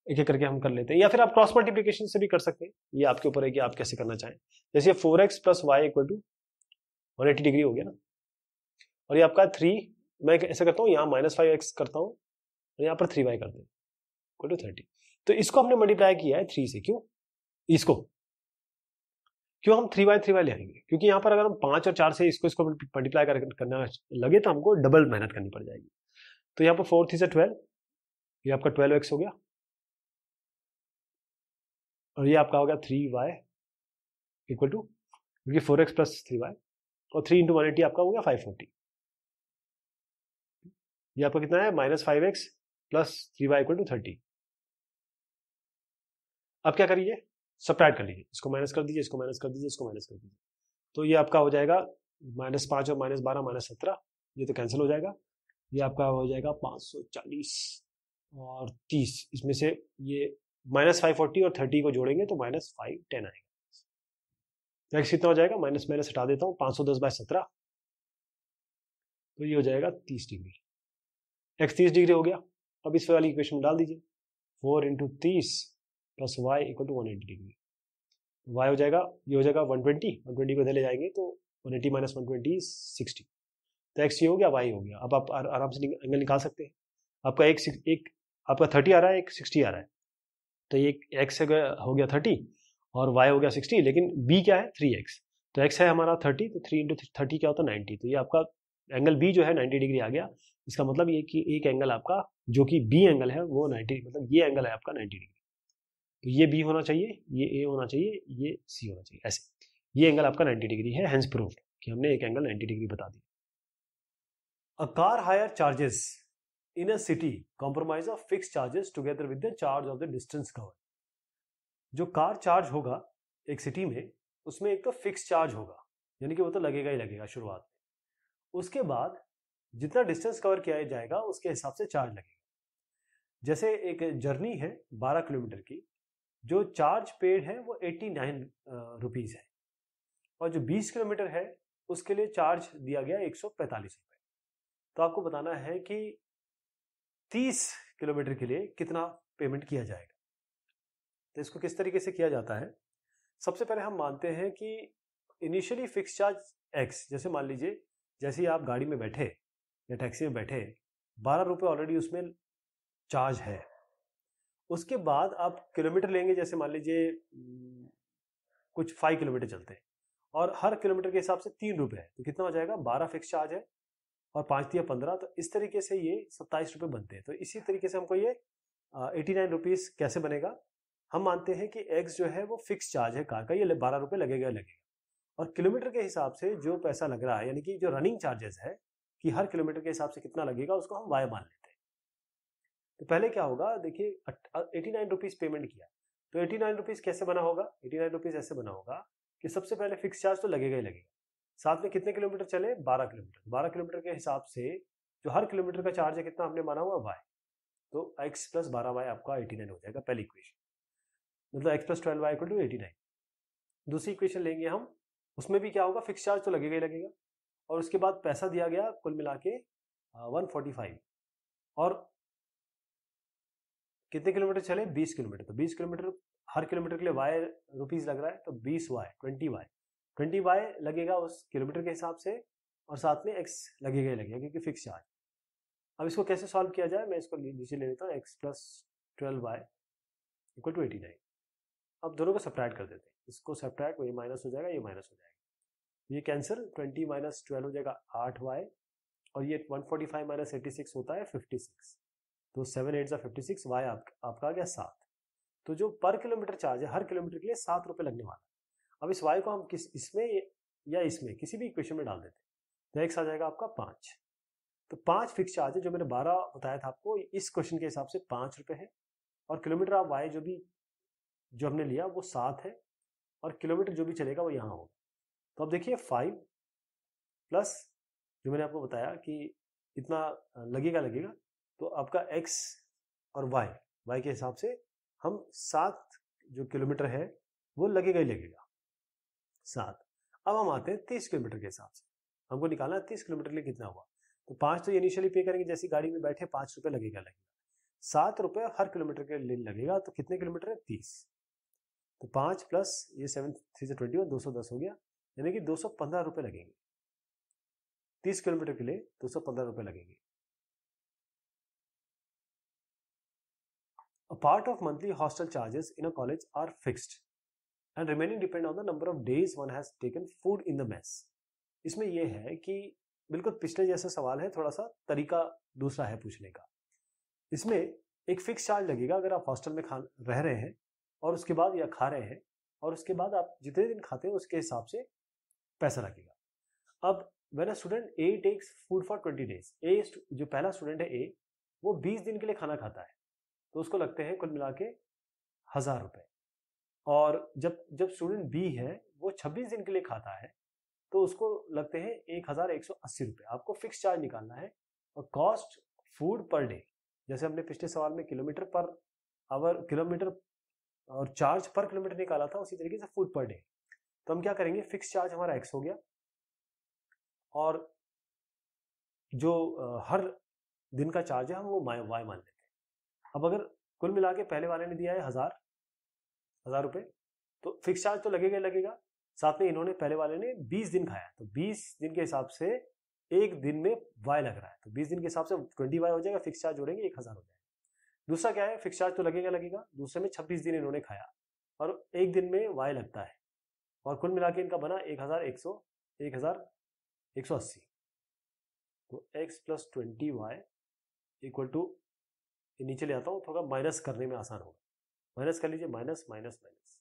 [SPEAKER 1] एक एक करके हम कर लेते हैं, या फिर आप क्रॉस मल्टीप्लिकेशन से भी कर सकते हैं, ये आपके ऊपर है कि आप कैसे करना चाहें। जैसे 4x plus y equal to 180 degree हो गया ना, और ये आपका 3, मैं ऐसा करता हूँ यहाँ माइनस 5x करता हूँ और यहाँ पर 3y करते हैं इक्वल टू 30। तो इसको हमने मल्टीप्लाई किया है 3 से, क्यों इसको, क्यों हम 3y ले आएंगे, क्योंकि यहाँ पर अगर हम 5 और 4 से इसको मल्टीप्लाई करना लगे तो हमको डबल मेहनत करनी पड़ जाएगी। तो यहाँ पर 4 3 से 12, ये आपका 12x हो गया, और ये आपका हो गया 3y इक्वल टू, क्योंकि 4x प्लस 3y, और 3 इंटू 180 आपका हो गया 540। ये आपका कितना है, minus 5x plus 3y equal to 30। अब क्या करिए, सब्ट्रैक्ट कर लीजिए, इसको माइनस कर दीजिए, इसको माइनस कर दीजिए, इसको माइनस कर दीजिए। तो ये आपका हो जाएगा -5 और -12 -17, ये तो कैंसिल हो जाएगा। ये आपका हो जाएगा 540 और 30, इसमें से ये -540 और 30 को जोड़ेंगे तो -510 आएगा। तो x कितना हो जाएगा, माइनस माइनस हटा देता हूँ, 510/17, तो ये हो जाएगा 30 डिग्री। x 30 डिग्री हो गया। अब इस वाली इक्वेशन में डाल दीजिए, 4 into 30 plus y equal to 180 degree. y हो जाएगा, ये हो जाएगा 120, 120 को इधर ले जाएंगे तो 180 माइनस 120 60। तो x ये हो गया, y हो गया। अब आप आराम से एंगल निकाल सकते हैं। आपका एक आपका 30 आ रहा है, एक 60 आ रहा है, तो ये x हो गया 30 और y हो गया 60, लेकिन b क्या है 3x। तो x है हमारा 30, तो 3 इंटू 30 क्या होता है 90। तो ये आपका एंगल b जो है 90 डिग्री आ गया। इसका मतलब ये कि एक एंगल आपका जो कि b एंगल है वो 90, मतलब ये एंगल है आपका 90 डिग्री। तो ये b होना चाहिए, ये a होना चाहिए, ये c होना चाहिए, ऐसे ये एंगल आपका 90 डिग्री है। हेंस प्रूव्ड कि हमने एक एंगल 90 डिग्री बता दिया। A car hire charges in a city comprise of fixed charges together with the charge of the distance covered। जो कार चार्ज होगा एक सिटी में, उसमें एक तो फिक्स चार्ज होगा, यानी कि वो तो लगेगा ही लगेगा शुरुआत में। उसके बाद जितना डिस्टेंस कवर किया जाएगा उसके हिसाब से चार्ज लगेगा। जैसे एक जर्नी है 12 किलोमीटर की, जो चार्ज पेड है वो 89 रुपीज है, और जो 20 किलोमीटर है उसके लिए चार्ज दिया गया 145 रुपए। तो आपको बताना है कि 30 किलोमीटर के लिए कितना पेमेंट किया जाएगा। तो इसको किस तरीके से किया जाता है, सबसे पहले हम मानते हैं कि इनिशियली फिक्स चार्ज x, जैसे मान लीजिए जैसे ही आप गाड़ी में बैठे या टैक्सी में बैठे 12 रुपए ऑलरेडी उसमें चार्ज है। उसके बाद आप किलोमीटर लेंगे, जैसे मान लीजिए कुछ 5 किलोमीटर चलते हैं और हर किलोमीटर के हिसाब से 3 रुपए है, तो कितना हो जाएगा, 12 फिक्स चार्ज है और 5 दिया 15, तो इस तरीके से ये 27 रुपए बनते हैं। तो इसी तरीके से हमको ये 89 रुपीज कैसे बनेगा, हम मानते हैं कि x जो है वो फिक्स चार्ज है कार का, ये 12 रुपए लगेगा लगेगा, और किलोमीटर के हिसाब से जो पैसा लग रहा है, यानी कि जो रनिंग चार्जेस है कि हर किलोमीटर के हिसाब से कितना लगेगा, उसको हम y मान लेते हैं। तो पहले क्या होगा, देखिए 89 रुपीज पेमेंट किया, तो 89 रुपीज कैसे बना होगा, 89 रुपीज ऐसे बना होगा कि सबसे पहले फिक्स चार्ज तो लगेगा ही लगेगा, साथ में कितने किलोमीटर चले, 12 किलोमीटर। 12 किलोमीटर के हिसाब से जो हर किलोमीटर का चार्ज है कितना हमने माना हुआ y, तो x प्लस 12y आपका 89 हो जाएगा पहली इक्वेशन, मतलब x plus 12y equal to 89। दूसरी इक्वेशन लेंगे हम, उसमें भी क्या होगा, फिक्स चार्ज तो लगेगा ही लगेगा, और उसके बाद पैसा दिया गया कुल मिला के 145, और कितने किलोमीटर चले, 20 किलोमीटर। तो 20 किलोमीटर हर किलोमीटर के लिए y रुपीज लग रहा है, तो 20y 20y लगेगा उस किलोमीटर के हिसाब से, और साथ में x लगेगा ही लगेगा क्योंकि फिक्स चार्ज। अब इसको कैसे सॉल्व किया जाए, मैं इसको नीचे ले लेता हूँ, x plus 12y equal to 89। अब दोनों को सब्ट्रैक्ट कर देते हैं, इसको सब्ट्रैक्ट, ये माइनस हो जाएगा, ये माइनस हो जाएगा, ये कैंसिल, 20 माइनस 12 हो जाएगा 8y, और ये 145 माइनस 86 होता है 56, तो 7 8 56, y आपका आ गया 7। तो जो पर किलोमीटर चार्ज है हर किलोमीटर के लिए 7 रुपए लगने वाला है। अब इस y को हम इसमें या इसमें किसी भी इक्वेशन में डाल देते हैं, तो एक्स आ जाएगा आपका 5। तो 5 फिक्स चार्ज है, जो मैंने 12 बताया था आपको, इस क्वेश्चन के हिसाब से 5 रुपए है। और किलोमीटर ऑफ वाई जो हमने लिया वो 7 है, और किलोमीटर जो भी चलेगा वो यहाँ होगा। तो अब देखिए 5 प्लस जो मैंने आपको बताया कि इतना लगेगा, तो आपका एक्स और वाई के हिसाब से हम 7 जो किलोमीटर है वो लगेगा ही लगेगा 7। अब हम आते हैं 30 किलोमीटर के हिसाब से, हमको निकालना है 30 किलोमीटर के लिए कितना हुआ। तो 5 तो इनिशियली पे करेंगे, जैसी गाड़ी में बैठे 5 रुपए लगेगा 7 रुपए हर किलोमीटर के लिए लगेगा। तो कितने किलोमीटर है? 30। तो 5 प्लस ये 7 3 से 20 और 210 हो गया, यानी कि 215 रुपए लगेंगे 30 किलोमीटर के लिए, 215 रुपए लगेंगे। A part of monthly hostel charges in a college are fixed and remaining depend on the number of days one has taken food in the mess. इसमें यह है कि बिल्कुल पिछले जैसा सवाल है, थोड़ा सा तरीका दूसरा है पूछने का। इसमें एक फिक्स चार्ज लगेगा अगर आप हॉस्टल में रह रहे हैं और उसके बाद या खा रहे हैं, और उसके बाद आप जितने दिन खाते हैं उसके हिसाब से पैसा लगेगा। अब when a student a takes food for 20 days, ए जो पहला स्टूडेंट है ए, वो 20 दिन के लिए खाना खाता है, तो उसको लगते हैं कुल मिला के 1000 रुपए। और जब स्टूडेंट बी है वो 26 दिन के लिए खाता है, तो उसको लगते हैं 1180 रुपए। आपको फिक्स चार्ज निकालना है और कॉस्ट फूड पर डे, जैसे हमने पिछले सवाल में किलोमीटर पर आवर किलोमीटर और चार्ज पर किलोमीटर निकाला था, उसी तरीके से फूड पर डे। तो हम क्या करेंगे, फिक्स चार्ज हमारा एक्स हो गया, और जो हर दिन का चार्ज है हम वो वाई मान लेते हैं। अब अगर कुल मिला के पहले वाले ने दिया है 1000 रुपए, तो फिक्स चार्ज तो लगेगा, साथ में इन्होंने पहले वाले ने 20 दिन खाया, तो 20 दिन के हिसाब से एक दिन में वाई लग रहा है, तो 20 दिन के हिसाब से 20 वाई हो जाएगा, फिक्स चार्ज जोड़ेंगे 1000 हो जाएगा। दूसरा क्या है, फिक्स चार्ज तो लगेगा, दूसरे में 26 दिन इन्होंने खाया और एक दिन में वाई लगता है, और कुल मिला के इनका बना 1180। तो x plus 20y equal to, नीचे ले आता हूं, थोड़ा माइनस करने में आसान होगा, माइनस कर लीजिए, माइनस माइनस माइनस,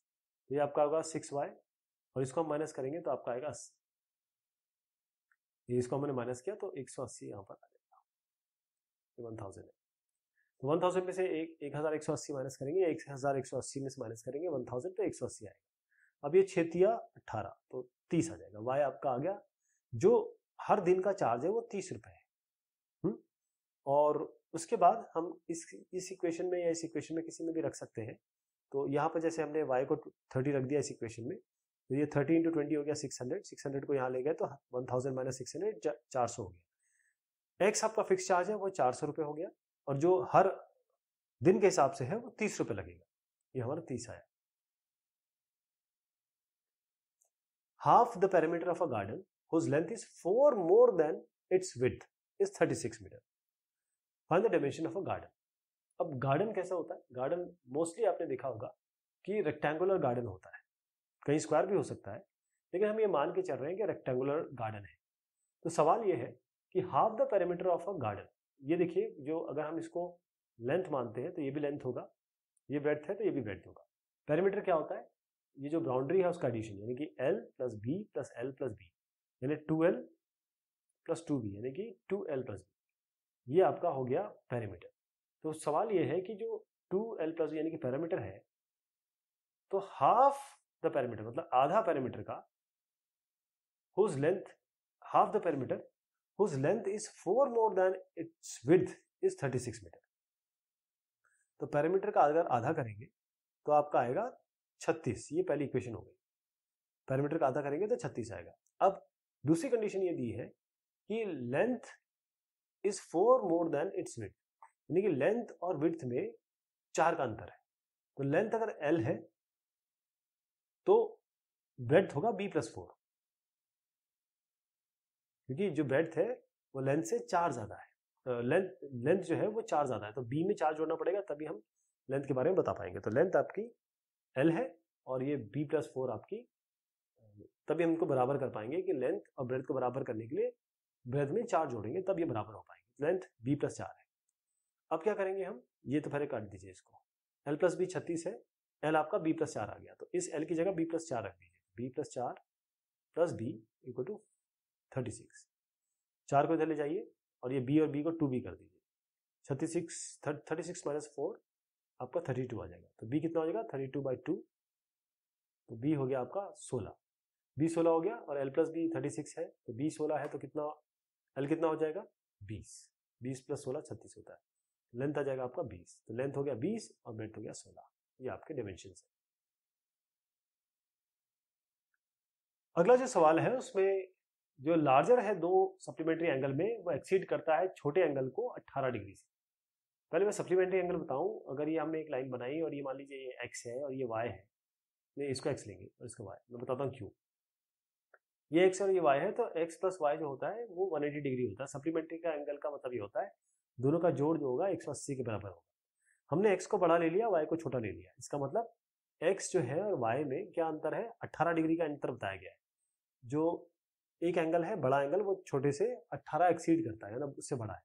[SPEAKER 1] तो ये आपका होगा 6y, और इसको हम माइनस करेंगे तो आपका आएगा 80। ये इसको हमने माइनस किया तो 180 यहाँ पर आ जाएगा, 1000 है। तो 1000 में से 1180 माइनस करेंगे, 1180 में से माइनस करेंगे 1000, तो 180 आएगा। अब ये 6 या 18, तो 30 आ जाएगा। वाई आपका आ गया, जो हर दिन का चार्ज है वो 30 रुपए है। और उसके बाद हम इस इक्वेशन में या इस इक्वेशन में किसी में भी रख सकते हैं। तो यहाँ पर जैसे हमने y को 30 रख दिया इस इक्वेशन में, तो ये 30 इंटू 20 हो गया 600 को यहाँ ले गए तो 1000 माइनस 600 400 हो गया। x आपका फिक्स चार्ज है वो 400 रुपए हो गया, और जो हर दिन के हिसाब से है वो 30 रुपए लगेगा, ये हमारा 30 आया। Half the perimeter of a garden whose length is 4 more than its width is 36 metre. Find the dimension of a garden. अब गार्डन कैसा होता है, गार्डन मोस्टली आपने देखा होगा कि रेक्टेंगुलर गार्डन होता है, कहीं स्क्वायर भी हो सकता है, लेकिन हम ये मान के चल रहे हैं कि रेक्टेंगुलर गार्डन है। तो सवाल ये है कि half the perimeter of a garden, ये देखिए, जो अगर हम इसको लेंथ मानते हैं तो ये भी लेंथ होगा, ये ब्रेड्थ है तो ये भी ब्रेड्थ होगा। पेरीमीटर क्या होता है, ये जो बाउंड्री है उसका एडिशन, यानी कि l plus b plus l plus b, यानी 2l प्लस 2b, यानी कि 2l प्लस बी, ये आपका हो गया पेरीमीटर। तो सवाल ये है कि जो 2l प्लस बी यानी कि पेरीमीटर है, तो हाफ द पेरीमीटर मतलब आधा पेरीमीटर का, whose length half the perimeter whose length is 4 more than its width is 36 metre. तो पेरीमीटर का अगर आधा करेंगे तो आपका आएगा 36, ये पहली इक्वेशन हो गई। पेरीमीटर का आधा करेंगे तो 36 आएगा। अब दूसरी कंडीशन ये दी है कि length is 4 more than it's width, यानी कि लेंथ और विड्थ में 4 का अंतर है। तो लेंथ अगर l है तो ब्रेड्थ होगा b प्लस 4, क्योंकि जो ब्रेड्थ है वो लेंथ से 4 ज्यादा है, लेंथ जो है वो 4 ज्यादा है, तो b में 4 जोड़ना पड़ेगा तभी हम लेंथ के बारे में बता पाएंगे। तो लेंथ आपकी l है और ये b प्लस 4 आपकी, तभी हम इनको बराबर कर पाएंगे कि लेंथ और ब्रेड्थ को बराबर करने के लिए ब्रेड्थ में 4 जोड़ेंगे तब ये बराबर हो पाएंगे। लेंथ b प्लस 4 है। अब क्या करेंगे हम, ये तो पहले काट दीजिए इसको, l प्लस बी 36 है, l आपका b प्लस 4 आ गया, तो इस l की जगह b प्लस 4 रख दीजिए, b plus 4 plus b equal to 36। 4 को इधर ले जाइए और ये बी और बी को 2b कर दीजिए। 36 माइनस 4 आपका 32 आ जाएगा। तो बी कितना हो जाएगा 32/2, तो बी हो गया आपका 16। बी 16 हो गया और एल प्लस बी 36 है, तो बी 16 है तो कितना एल कितना हो जाएगा 20। 20 प्लस 16 36 होता है। लेंथ आ जाएगा आपका 20, तो लेंथ हो गया 20 और ब्रेड्थ हो गया 16। ये आपके डायमेंशन है। अगला जो सवाल है उसमें जो लार्जर है दो सप्लीमेंट्री एंगल में वो एक्सीड करता है छोटे एंगल को 18 डिग्री से। पहले मैं सप्लीमेंट्री एंगल बताऊं। अगर ये हमने एक लाइन बनाई और ये मान लीजिए ये एक्स है और ये वाई है, नहीं इसको एक्स लेंगे और इसको वाई, मैं बताता हूँ क्यों। ये एक्स और ये वाई है, तो एक्स प्लस वाई जो होता है वो 180 डिग्री होता है। सप्लीमेंट्री का एंगल का मतलब ये होता है दोनों का जोड़ जो होगा 180 के बराबर होगा। हमने एक्स को बड़ा ले लिया, वाई को छोटा ले लिया। इसका मतलब एक्स जो है और वाई में क्या अंतर है, 18 डिग्री का अंतर बताया गया है। जो एक एंगल है बड़ा एंगल वो छोटे से 18 एक्सीड करता है ना, उससे बड़ा है।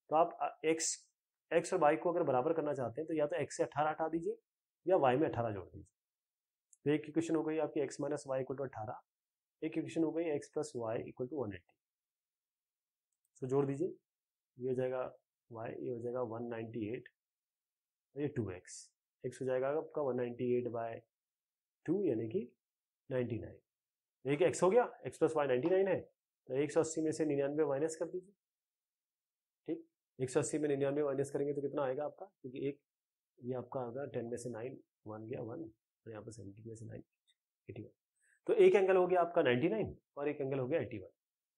[SPEAKER 1] तो आप एक्स और वाई को अगर बराबर करना चाहते हैं तो या तो एक्स से 18 हटा दीजिए या वाई में 18 जोड़ दीजिए। तो एक इक्वेशन हो गई आपकी x minus y equal to 18, एक इक्वेशन हो गई x plus y equal to 180। तो जोड़ दीजिए, ये हो जाएगा वाई, ये हो जाएगा 198, ये 2x, एक्स हो जाएगा आपका 198/2 यानी कि 99। एक एक्स हो गया, एक्स प्लस वाई 99 है, तो 180 में से 99 माइनस कर दीजिए। ठीक, 180 में 99 माइनस करेंगे तो कितना आएगा आपका, क्योंकि एक ये आपका होगा 10 में से 9 1 गया 1 और यहाँ पर 70 में से 9 81। तो एक एंगल हो गया आपका 99 और एक एंगल हो गया 81।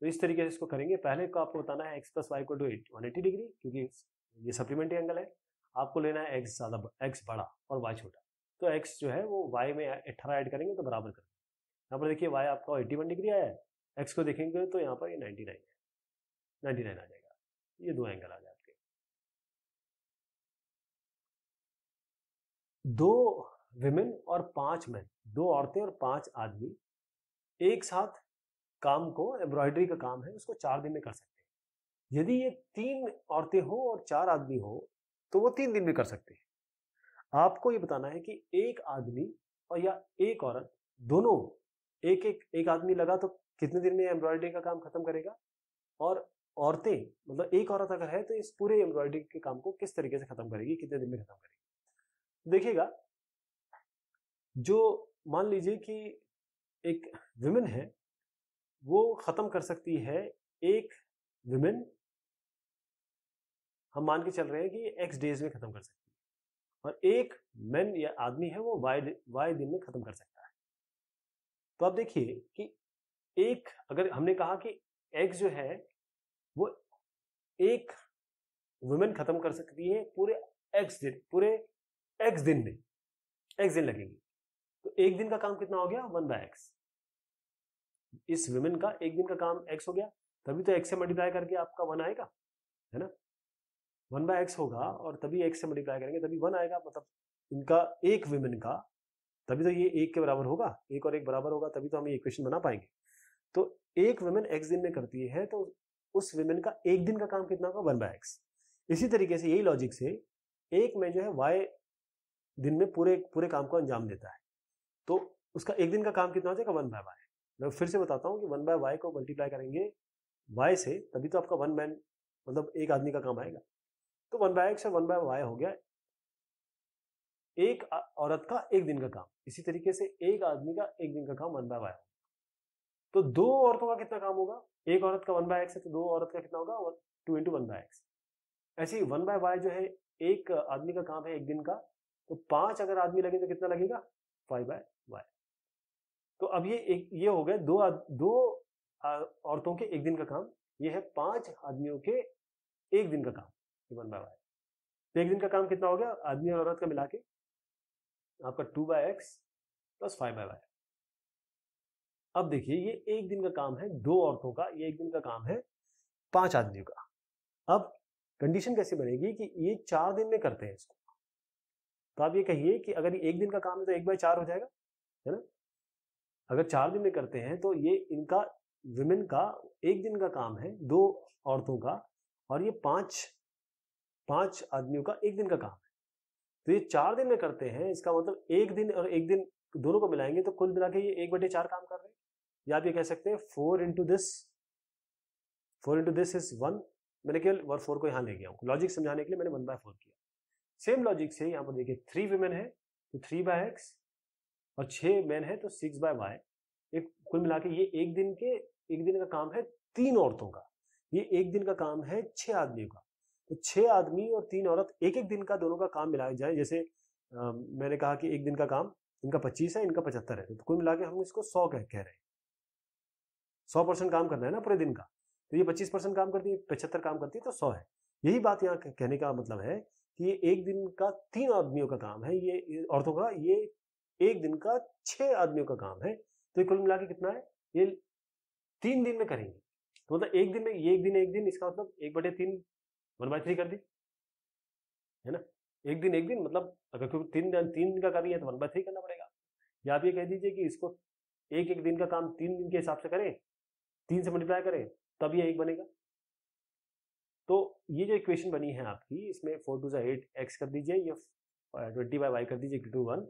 [SPEAKER 1] तो इस तरीके से इसको करेंगे। पहले को आपको बताना है एक्स प्लस वाई को 180 डिग्री, क्योंकि ये सप्लीमेंट्री एंगल है। आपको लेना है एक्स ज्यादा, एक्स बड़ा और वाई छोटा। तो एक्स जो है वो वाई में 18 ऐड करेंगे तो बराबर करेंगे। यहाँ पर देखिए वाई आपका 81 डिग्री आया है, एक्स को देखेंगे तो यहाँ पर ये 99 है, 99 आ जाएगा। ये दो एंगल आ जाए आपके। दो विमेन और 5 मैन, 2 औरतें और 5 आदमी एक साथ काम को, एम्ब्रॉयडरी का काम है उसको 4 दिन में कर सकते हैं। यदि ये 3 औरतें हो और 4 आदमी हो तो वो 3 दिन में कर सकते हैं। आपको ये बताना है कि एक आदमी और या एक औरत दोनों, एक आदमी लगा तो कितने दिन में एम्ब्रॉयडरी का काम खत्म करेगा, और औरतें मतलब एक औरत अगर है तो इस पूरे एम्ब्रॉयडरी के काम को किस तरीके से खत्म करेगी, कितने दिन में खत्म करेगी। देखिएगा, जो मान लीजिए कि एक विमेन है वो खत्म कर सकती है, एक विमेन हम मान के चल रहे हैं कि एक्स डेज में खत्म कर सकती है, और एक मैन या आदमी है वो वाई दिन में खत्म कर सकता है। तो आप देखिए कि एक, अगर हमने कहा कि एक्स जो है वो एक वुमेन खत्म कर सकती है पूरे एक्स दिन में, एक्स दिन लगेंगे, तो एक दिन का काम कितना हो गया 1/x। इस वुमेन का एक दिन का काम एक्स हो गया, तभी तो एक्स से मल्टीप्लाई करके आपका 1 आएगा, है ना। 1/x होगा और तभी एक्स से मल्टीप्लाई करेंगे तभी 1 आएगा। मतलब इनका एक वुमेन का, तभी तो ये एक के बराबर होगा, एक और एक बराबर होगा, तभी तो हम ये इक्वेशन बना पाएंगे। तो एक वुमेन एक्स दिन में करती है तो उस वुमेन का एक दिन का काम कितना होगा 1/x। इसी तरीके से यही लॉजिक से एक में जो है वाई दिन में पूरे काम को अंजाम देता है, तो उसका एक दिन का काम कितना हो जाएगा 1/y। मैं फिर से बताता हूं कि 1/y को मल्टीप्लाई करेंगे y से तभी तो आपका 1 मैन मतलब एक आदमी का काम आएगा। तो 1/x और 1/y हो गया एक औरत का एक दिन का काम। इसी तरीके से एक आदमी का एक दिन का काम 1/y होगा। तो दो औरतों का कितना काम होगा, एक औरत का 1/x है तो दो औरत का कितना होगा 2 × 1/x। ऐसे ही 1/y जो है एक आदमी का काम है एक दिन का, तो 5 अगर आदमी लगे तो कितना लगेगा 5/y। तो अब ये हो गए दो औरतों के एक दिन का काम, ये है 5 आदमियों के एक दिन का काम 1/y। तो एक दिन का काम कितना हो गया आदमी और औरत का मिला के आपका 2/x + 5/y। अब देखिए ये एक दिन का काम है दो औरतों का, ये एक दिन का काम है 5 आदमियों का। अब कंडीशन कैसे बनेगी कि ये 4 दिन में करते हैं इसको, तो आप ये कहिए कि अगर ये एक दिन का काम है तो 1/4 हो जाएगा, है ना। अगर 4 दिन में करते हैं तो ये इनका विमेन का एक दिन का काम है दो औरतों का, और ये 5 आदमियों का एक दिन का काम है, तो ये 4 दिन में करते हैं। इसका मतलब एक दिन और एक दिन दोनों को मिलाएंगे तो कुल मिला के ये 1/4 काम कर रहे हैं। या आप ये कह सकते हैं 4 × 4 इंटू दिस इज 1, मैंने केवल 4 को यहाँ ले गया हूँ, लॉजिक समझाने के लिए मैंने 1/4 किया। सेम लॉजिक से यहाँ पर देखिए 3 विमेन है तो 3/x और 6 मेन है तो 6/y। एक कुल मिला के ये एक दिन का काम है 3 औरतों का, ये एक दिन का काम है 6 आदमियों का। तो 6 आदमी और 3 औरत एक दिन का दोनों का काम मिलाया जाए, जैसे मैंने कहा कि एक दिन का काम इनका 25 है, इनका 75 है, तो कुल मिला के हम इसको 100 कह रहे हैं। 100% काम करना है ना पूरे दिन का, तो ये 25% काम करती है, 75 काम करती है, तो 100 है। यही बात यहाँ कहने का मतलब है कि ये एक दिन का 3 आदमियों का काम है, ये औरतों का, ये एक दिन का 6 आदमियों का काम है। तो ये कुल मिला के कितना है, ये 3 दिन में करेंगे। तो मतलब एक दिन में ये एक दिन इसका मतलब 1/3 1/3 कर दी है ना। एक दिन मतलब अगर क्योंकि 3 दिन का कार्य है तो 1/3 करना पड़ेगा। या आप ये कह दीजिए कि इसको एक दिन का काम 3 दिन के हिसाब से करें, 3 से मल्टीप्लाई करें, तब ये 1 बनेगा। तो ये जो इक्वेशन बनी है आपकी, इसमें 4 2 8 x कर दीजिए, ये 20/y कर दीजिए इक्वल टू 1,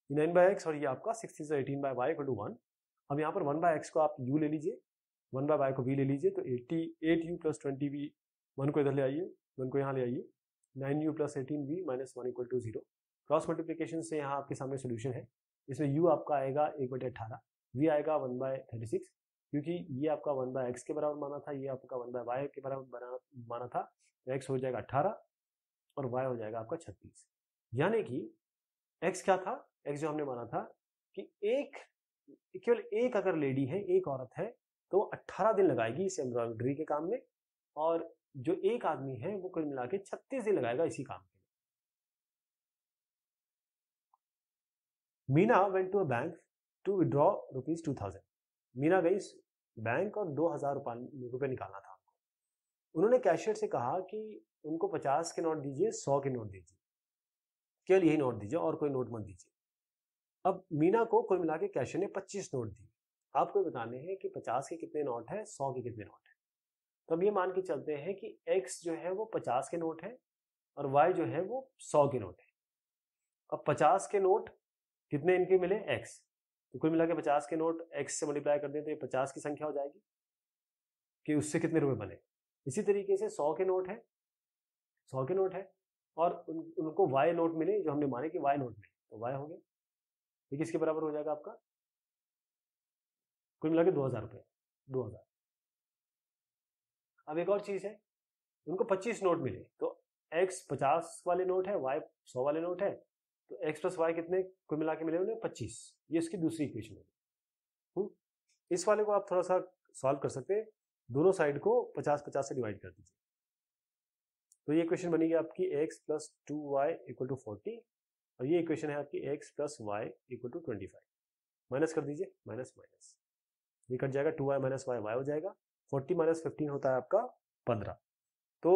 [SPEAKER 1] 9/x, और ये आपका 60 से 18/y इक्वल टू 1। अब यहाँ पर 1/x को आप u ले लीजिए, 1/y को v ले लीजिए, तो 8u प्लस 20v, 1 को इधर ले आइए, 1 को यहाँ ले आइए, 9u plus 18v minus 1 equal to 0। Cross multiplication से यहाँ आपके सामने सोल्यूशन है। इसमें u आपका आएगा 1/18, v आएगा 1/36, क्योंकि ये आपका 1/x के बराबर माना था, ये आपका 1/y के बराबर माना था, तो x हो जाएगा 18 और y हो जाएगा आपका 36। यानी कि x क्या था, x जो हमने माना था कि केवल एक अगर लेडी है, एक औरत है, तो 18 दिन लगाएगी इस एम्ब्रॉयडरी के काम में, और जो एक आदमी है वो कुल मिला के 36 दिन लगाएगा इसी काम के लिए। Meena went to a bank to withdraw ₹2000। Meena गई बैंक और 2000 रुपए निकालना था उनको। उन्होंने कैशियर से कहा कि उनको 50 के नोट दीजिए, 100 के नोट दीजिए, केवल यही नोट दीजिए और कोई नोट मत दीजिए। अब मीना को कुल मिला के कैशियर ने 25 नोट दिए। आपको बताने हैं कि 50 के कितने नोट है, 100 के कितने नोट है। तो अब ये मान के चलते हैं कि x जो है वो 50 के नोट है और y जो है वो 100 के नोट है। अब 50 के नोट कितने इनके मिले, x, तो कुल मिला के 50 के नोट x से मल्टीप्लाई कर दें तो ये 50 की संख्या हो जाएगी कि उससे कितने रुपए बने। इसी तरीके से 100 के नोट है, 100 के नोट है, और उनको y नोट मिले, जो हमने माने कि y नोट मिले, तो y हो गया, ये किसके बराबर हो जाएगा आपका, कुल मिला के 2000 रुपए, 2000। अब एक और चीज है, उनको 25 नोट मिले, तो x 50 वाले नोट है, y 100 वाले नोट है, तो x प्लस y कितने कुल मिला के मिले उन्हें 25। ये इसकी दूसरी इक्वेशन होगी। इस वाले को आप थोड़ा सा सॉल्व कर सकते हैं, दोनों साइड को 50-50 से डिवाइड कर दीजिए, तो ये इक्वेशन बनेगी आपकी x plus 2y equal to 40, और ये इक्वेशन है आपकी x plus y equal to 25। Minus कर दीजिए, माइनस माइनस ये कट जाएगा, 2y माइनस y y हो जाएगा, 40 माइनस 15 होता है आपका 15। तो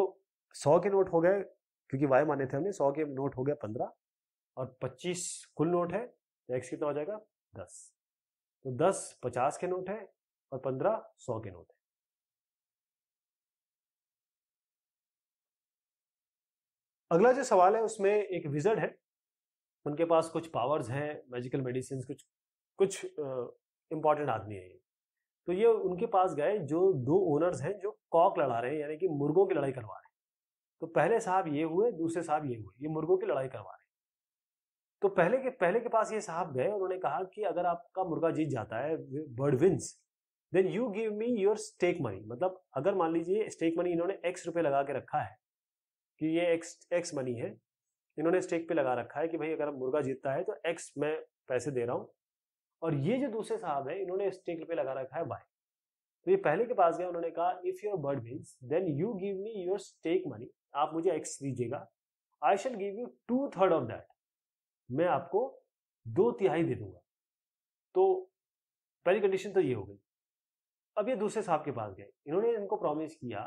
[SPEAKER 1] 100 के नोट हो गए, क्योंकि y माने थे हमने, 100 के नोट हो गया 15, और 25 कुल नोट है, तो x कितना हो जाएगा 10। तो 10 50 के नोट है और 15 100 के नोट है। अगला जो सवाल है उसमें एक विजर्ड है, उनके पास कुछ पावर्स हैं, मैजिकल मेडिसिन, कुछ इंपॉर्टेंट आदमी है। तो ये उनके पास गए जो 2 ओनर्स हैं जो कॉक लड़ा रहे हैं, यानी कि मुर्गों की लड़ाई करवा रहे हैं। तो पहले साहब ये हुए, दूसरे साहब ये हुए, ये मुर्गों की लड़ाई करवा रहे हैं। तो पहले के पास ये साहब गए, उन्होंने कहा कि अगर आपका मुर्गा जीत जाता है, bird wins, then you give me your stake money. मतलब अगर मान लीजिए स्टेक मनी इन्होंने x रुपए लगा के रखा है, कि ये x मनी है, इन्होंने स्टेक पे लगा रखा है कि भाई अगर मुर्गा जीतता है तो x मैं पैसे दे रहा हूं, और ये जो दूसरे साहब है इन्होंने स्टेक पे लगा रखा है y। तो ये पहले के पास गए, उन्होंने कहा if your bird wins then you give me your stake money, आप मुझे x दीजिएगा, I shall give you 2/3 of that, मैं आपको 2/3 दे दूंगा। तो पहली कंडीशन तो ये हो गई। अब ये दूसरे साहब के पास गए, इन्होंने इनको प्रॉमिस किया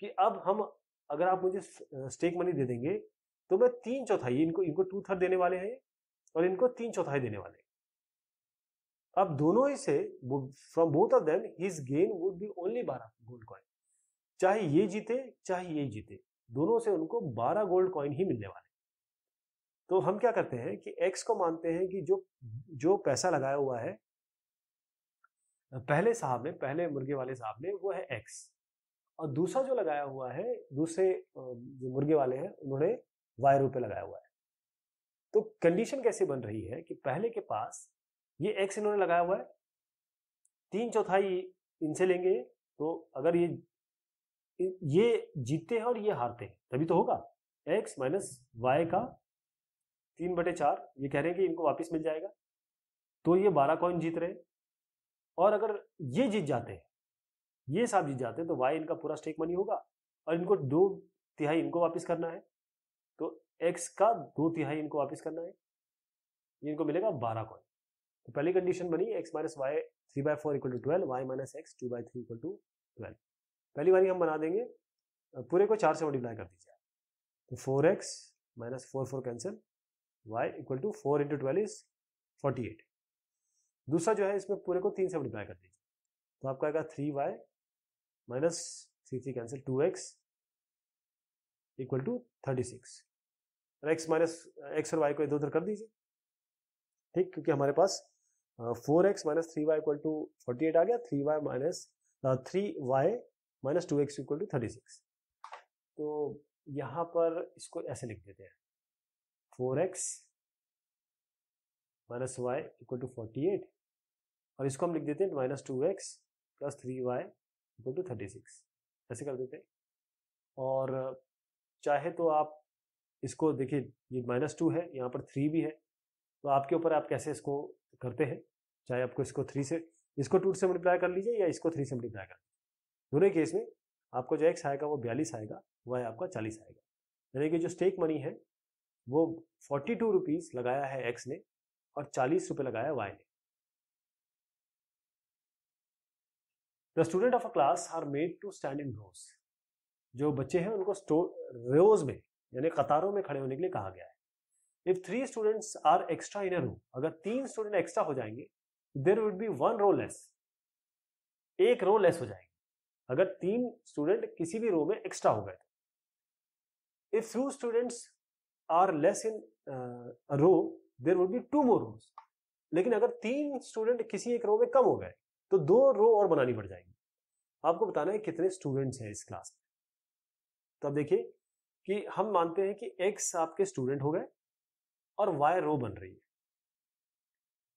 [SPEAKER 1] कि अब हम, अगर आप मुझे स्टेक मनी दे देंगे तो मैं 3/4, इनको 2/3 देने वाले हैं और इनको 3/4 देने वाले हैं। अब दोनों ही से, from both of them his gain would be only 12 gold coin. चाहे ये जीते चाहे ये जीते, दोनों से उनको 12 गोल्ड कॉइन ही मिलने वाले। तो हम क्या करते हैं कि x को मानते हैं कि जो पैसा लगाया हुआ है पहले मुर्गे वाले साहब ने वो है x, और दूसरा जो लगाया हुआ है, दूसरे जो मुर्गे वाले हैं उन्होंने y रो पे लगाया हुआ है। तो कंडीशन कैसे बन रही है कि पहले के पास ये x इन्होंने लगाया हुआ है, 3/4 इनसे लेंगे, तो अगर ये जीतते हैं और ये हारते हैं तभी तो होगा, x माइनस वाई का 3/4, ये कह रहे हैं कि इनको वापस मिल जाएगा, तो ये 12 कॉइन जीत रहे हैं। और अगर ये जीत जाते हैं, ये साहब जीत जाते हैं, तो y इनका पूरा स्टेक मनी होगा और इनको 2/3 इनको वापस करना है, तो x का 2/3 इनको वापस करना है, ये इनको मिलेगा 12 कॉइन। तो पहली कंडीशन बनी x minus y 3/4 equal to 12, y minus x 2/3 equal to 12। पहली बारी हम बना देंगे, पूरे को 4 से मल्टीप्लाई कर दीजिए, तो 4x minus 4 cancel, y equal to 4 into 12 is 48। दूसरा जो है इसमें पूरे को 3 से मल्टीप्लाई कर दीजिए, तो आपका आएगा 3y minus 3 cancel 2x equal to 36। और x और y को इधर उधर कर दीजिए, ठीक, क्योंकि हमारे पास 4x minus 3y equal to 48 आ गया, 3y minus 2x equal to 36। तो यहां पर इसको ऐसे लिख देते हैं, 4x minus y equal to 48, और इसको हम लिख देते हैं minus 2x plus 3y equal to 36, ऐसे कर देते हैं। और चाहे तो आप इसको देखिए, ये -2 है, यहाँ पर 3 भी है, तो आपके ऊपर आप कैसे इसको करते हैं, चाहे आपको इसको 3 से, इसको 2 से मल्टीप्लाई कर लीजिए या इसको 3 से मल्टीप्लाई कर लीजिए, दोनों केस में आपको जो x आएगा वो 42 आएगा, y आपका 40 आएगा। यानी कि जो स्टेक मनी है वो 42 रुपीज लगाया है x ने और 40 रुपए लगाया y ने। The student of a class are made to stand in rows, जो बच्चे हैं उनको रोज में यानी कतारों में खड़े होने के लिए कहा गया है। If 3 students are extra in a row, अगर 3 स्टूडेंट एक्स्ट्रा हो जाएंगे, there would be 1 row less, एक रो लेस हो जाएगी अगर 3 स्टूडेंट किसी भी रो में एक्स्ट्रा हो गए। If 2 students are less in row, there would be 2 more rows, लेकिन अगर 3 स्टूडेंट किसी एक रो में कम हो गए तो 2 रो और बनानी पड़ जाएगी। आपको बताना है कितने स्टूडेंट्स हैं इस क्लास में। तो अब देखिए कि हम मानते हैं कि x आपके स्टूडेंट हो गए और y रो बन रही है,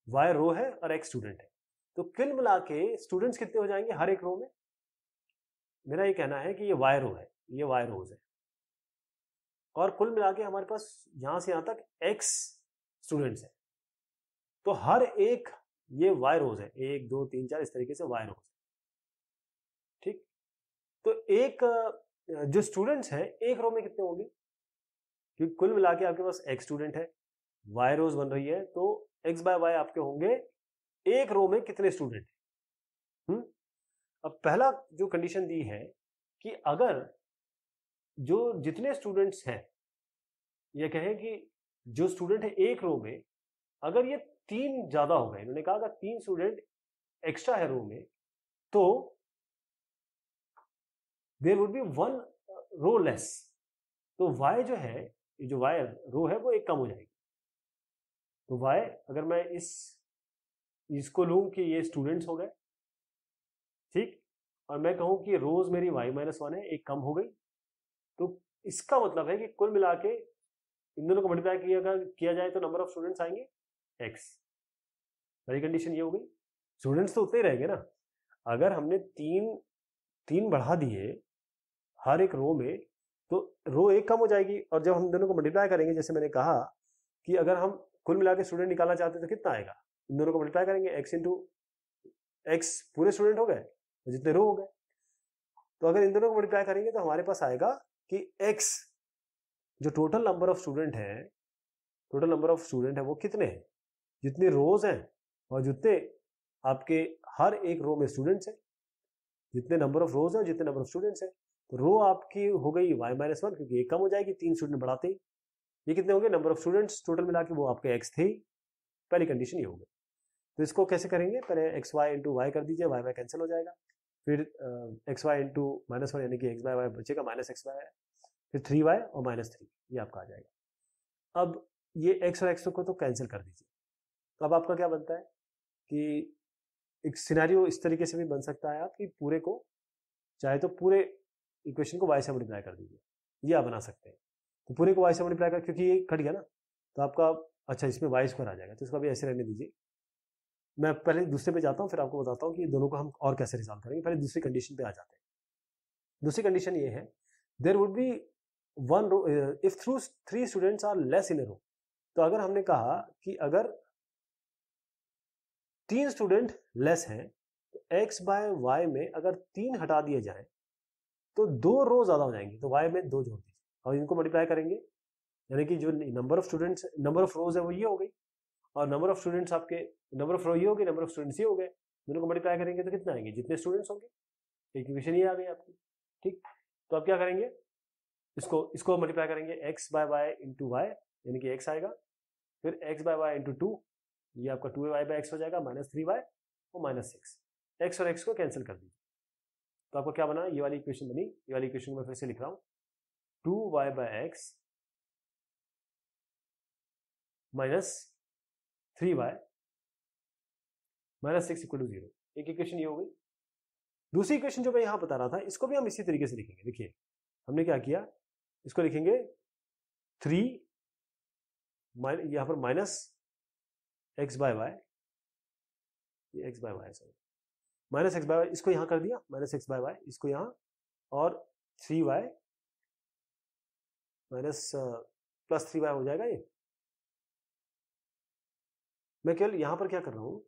[SPEAKER 1] y रो है और x स्टूडेंट है, तो कुल मिला के स्टूडेंट्स कितने हो जाएंगे हर एक रो में। मेरा ये कहना है कि ये y रो है, ये y रोज है, और कुल मिला के हमारे पास यहां से यहां तक x स्टूडेंट्स है, तो हर एक ये y रोज है, 1 2 3 4 इस तरीके से y रोज है, ठीक। तो एक जो स्टूडेंट्स हैं एक रो में कितने होंगे, क्योंकि कुल मिला के आपके पास x स्टूडेंट है, y रोज बन रही है, तो x बाय y आपके होंगे एक रो में कितने स्टूडेंट हैं। अब पहला जो कंडीशन दी है कि अगर जो जितने स्टूडेंट्स हैं, ये कहें कि जो स्टूडेंट है एक रो में, अगर ये 3 ज्यादा हो गए, इन्होंने कहा अगर 3 स्टूडेंट एक्स्ट्रा है रो में, तो there would be 1 row less, तो y जो है, जो y रो है वो एक कम हो जाएगी। तो y अगर मैं इसको लूं कि ये स्टूडेंट्स हो गए, ठीक, और मैं कहूं कि रोज मेरी y-1 है, एक कम हो गई, तो इसका मतलब है कि कुल मिला के इन दोनों को मल्टीप्लाई किया जाए तो नंबर ऑफ स्टूडेंट्स आएंगे x। पहली कंडीशन ये हो गई, स्टूडेंट्स तो उतने ही रहेंगे ना। अगर हमने तीन बढ़ा दिए हर एक रो में, तो रो एक कम हो जाएगी, और जब हम दोनों को मल्टीप्लाई करेंगे, जैसे मैंने कहा कि अगर हम कुल मिला के स्टूडेंट निकालना चाहते हैं तो कितना आएगा, इन दोनों को मल्टीप्लाई करेंगे, x इंटू एक्स पूरे स्टूडेंट हो गए जितने रो हो गए, तो अगर इन दोनों को मल्टीप्लाई करेंगे तो हमारे पास आएगा कि x जो टोटल नंबर ऑफ स्टूडेंट है वो कितने हैं, जितने रोज हैं और जितने आपके हर एक रो में स्टूडेंट्स हैं, जितने नंबर ऑफ रोज है जितने नंबर ऑफ स्टूडेंट्स हैं, तो रो आपकी हो गई y-1 क्योंकि एक कम हो जाएगी 3 स्टूडेंट बढ़ाते ही। ये कितने होंगे नंबर ऑफ स्टूडेंट्स टोटल मिला के, वो आपके x थे। पहली कंडीशन ये हो गई। तो इसको कैसे करेंगे, पहले एक्स वाई इंटू वाई कर दीजिए, वाई वाई कैंसिल हो जाएगा, फिर एक्स वाई इंटू -1 यानी कि एक्स बाय वाई बचेगा -x/y, फिर 3y और -3, ये आपका आ जाएगा। अब ये x और x को तो कैंसिल कर दीजिए, तो अब आपका क्या बनता है कि एक सिनेरियो इस तरीके से भी बन सकता है आप कि पूरे को चाहे तो पूरे इक्वेशन को y से मल्टीप्लाई कर दीजिए, ये आप बना सकते हैं। तो पूरे को y से मल्टीप्लाई कर, क्योंकि ये कट गया ना तो आपका, अच्छा इसमें y स्क्वायर आ जाएगा, तो इसको भी ऐसे रहने दीजिए। मैं पहले दूसरे पे जाता हूँ, फिर आपको बताता हूँ कि दोनों को हम और कैसे रिजॉल्व करेंगे। पहले दूसरी कंडीशन पे आ जाते हैं। दूसरी कंडीशन ये है, there would be one row if through 3 students are less in a row. तो अगर हमने कहा कि अगर 3 स्टूडेंट लेस हैं तो x बाय y में अगर 3 हटा दिए जाए तो 2 रो ज्यादा हो जाएंगी, तो y में 2 जोड़ दीजिए और इनको मल्टीप्लाई करेंगे, यानी कि जो number of students, number of रोज है वो ये हो गई, और नंबर ऑफ स्टूडेंट्स आपके, नंबर ऑफ रो ये हो गई, नंबर ऑफ स्टूडेंट्स ये हो गए। दोनों को मल्टीप्लाई करेंगे तो कितना आएंगे, जितने स्टूडेंट्स होंगे। इक्वेशन ये आ गई आपकी। ठीक, तो आप क्या करेंगे, इसको इसको मल्टीप्लाई करेंगे x by y into y, यानी कि x आएगा, फिर x बाय वाई इंटू 2, ये आपका 2y बाय x हो जाएगा, -3y और -6, x और x को कैंसिल कर दीजिए। तो आपको क्या बना, ये वाली इक्वेशन बनी। ये वाली इक्वेशन मैं फिर से लिख रहा हूं, 2y bye x -3y -6 equal to 0। एक इक्वेशन ये हो गई। दूसरी इक्वेशन जो मैं यहां बता रहा था, इसको भी हम इसी तरीके से लिखेंगे। देखिए हमने क्या किया, इसको लिखेंगे 3 यहां पर माइनस एक्स बाय वाई, ये x by y sorry, minus x by y, इसको यहां कर दिया माइनस एक्स बाय वाई, इसको यहां, और 3y माइनस प्लस 3y हो जाएगा। ये मैं केवल यहां पर क्या कर रहा हूं,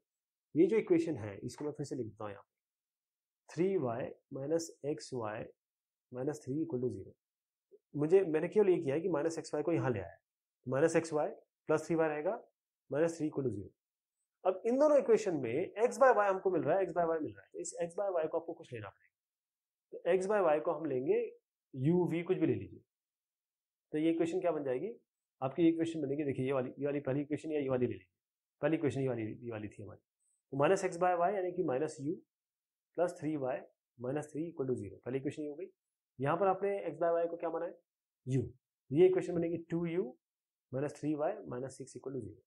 [SPEAKER 1] ये जो इक्वेशन है इसको मैं फिर से लिख देता हूं यहां, 3y minus x y minus 3 equal to 0। मैंने केवल ये किया है कि माइनस एक्स वाई को यहां ले आया, minus x Y plus 3y रहेगा, -3 इक्वल टू 0। अब इन दोनों इक्वेशन में x बाय वाई हमको मिल रहा है, x बाय वाई मिल रहा है, तो इस x बाय वाई को आपको कुछ लेना पड़ेगा। तो x बाय वाई को हम लेंगे u v, कुछ भी ले लीजिए। तो ये इक्वेशन क्या बन जाएगी आपकी, इक्वेशन बनेगी, देखिए ये वाली पहली इक्वेशन, या ये वाली ले लीजिए, पहली इक्वेशन ये वाली थी हमारी। तो माइनस एक्स बाय वाई यानी कि minus u plus 3y -3 equal to 0, पहली इक्वेशन ये हो गई। यहाँ पर आपने x बाय वाई को क्या माना है, u, ये इक्वेशन बनेगी 2u -3y -6 इक्वल टू 0।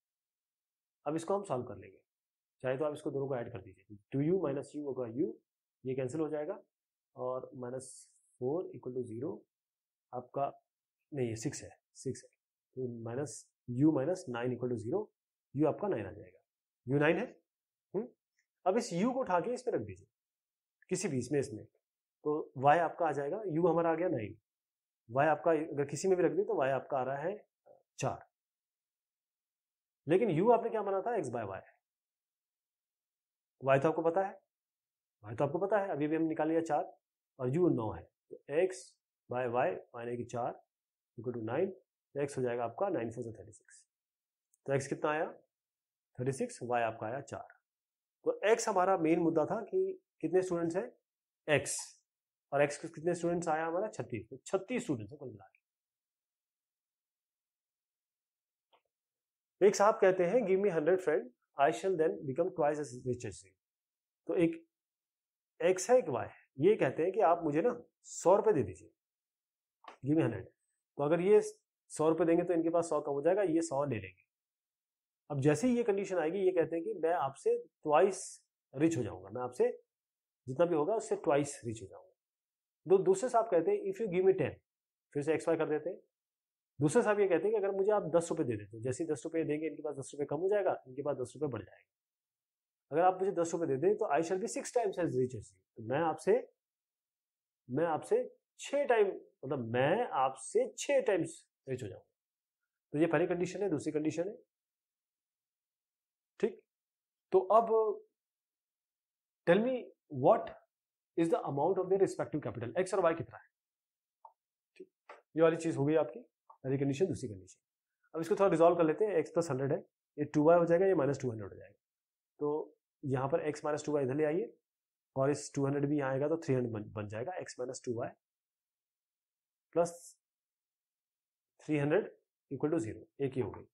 [SPEAKER 1] अब इसको हम सॉल्व कर लेंगे, चाहे तो आप इसको दोनों को ऐड कर दीजिए, 2u माइनस यू होगा u, ये कैंसिल हो जाएगा, और -4 इक्वल टू 0 आपका, नहीं ये 6 है, 6 है, तो minus u minus 9 equal to 0, u आपका 9 आ जाएगा, u 9 है। अब इस u को उठा के इसमें रख दीजिए, किसी भी इसमें, तो y आपका आ जाएगा, u हमारा आ गया 9, y आपका अगर किसी में भी रख दिए तो y आपका आ रहा है 4, लेकिन u आपने क्या माना था, x बाय वाई, y तो आपको पता है, y तो आपको पता है, अभी भी हम निकाल लिया 4, और u 9 है, तो x बाय वाई माने कि 4 इक्वल टू 9, तो x हो जाएगा आपका 9 4 36। तो x कितना आया 36, y आपका आया 4। तो x हमारा मेन मुद्दा था कि कितने स्टूडेंट्स हैं x, और x कितने स्टूडेंट्स आया हमारा 36, तो 36 स्टूडेंट्स हैं कुल मिला के। एक साहब कहते हैं give me 100 friend I shall then become twice as rich as you. तो एक x है एक y है, ये कहते हैं कि आप मुझे ना 100 रुपए दे दीजिए, गिव मी 100। तो अगर ये 100 रुपए देंगे तो इनके पास 100 कम हो जाएगा, ये 100 ले लेंगे। अब जैसे ही ये कंडीशन आएगी, ये कहते हैं कि मैं आपसे ट्वाइस रिच हो जाऊंगा, मैं आपसे जितना भी होगा उससे ट्वाइस रिच हो जाऊंगा। दूसरे साहब कहते हैं इफ यू गिव मी 10, फिर से एक्स वाई कर देते हैं। दूसरे साहब ये कहते हैं कि अगर मुझे आप 10 रुपए दे देते हो, जैसे ही 10 रुपए देंगे इनके पास 10 रुपए कम हो जाएगा, इनके पास 10 रुपए बढ़ जाएगा। अगर आप मुझे 10 रुपए दे दें तो I shall be 6 times as rich as you, तो मैं आपसे 6 टाइम, मतलब मैं आपसे 6 टाइम्स रिच हो जाऊंगा। तो ये पहली कंडीशन है। दूसरी कंडीशन है, ठीक, तो अब tell me what is the amount of their respective capital, x और वाई कितना है। ठीक, ये वाली चीज हो गई आपकी पहली कंडीशन। दूसरी कंडीशन, अब इसको थोड़ा रिजॉल्व कर लेते हैं। एक्स प्लस 100 है, ये 2y हो जाएगा, ये -200 हो जाएगा। तो यहां पर x माइनस 2y इधर ले आइए, और इस 200 भी यहां आएगा तो 300 बन जाएगा, x minus 2y plus 300 equal to 0, एक ही हो गई।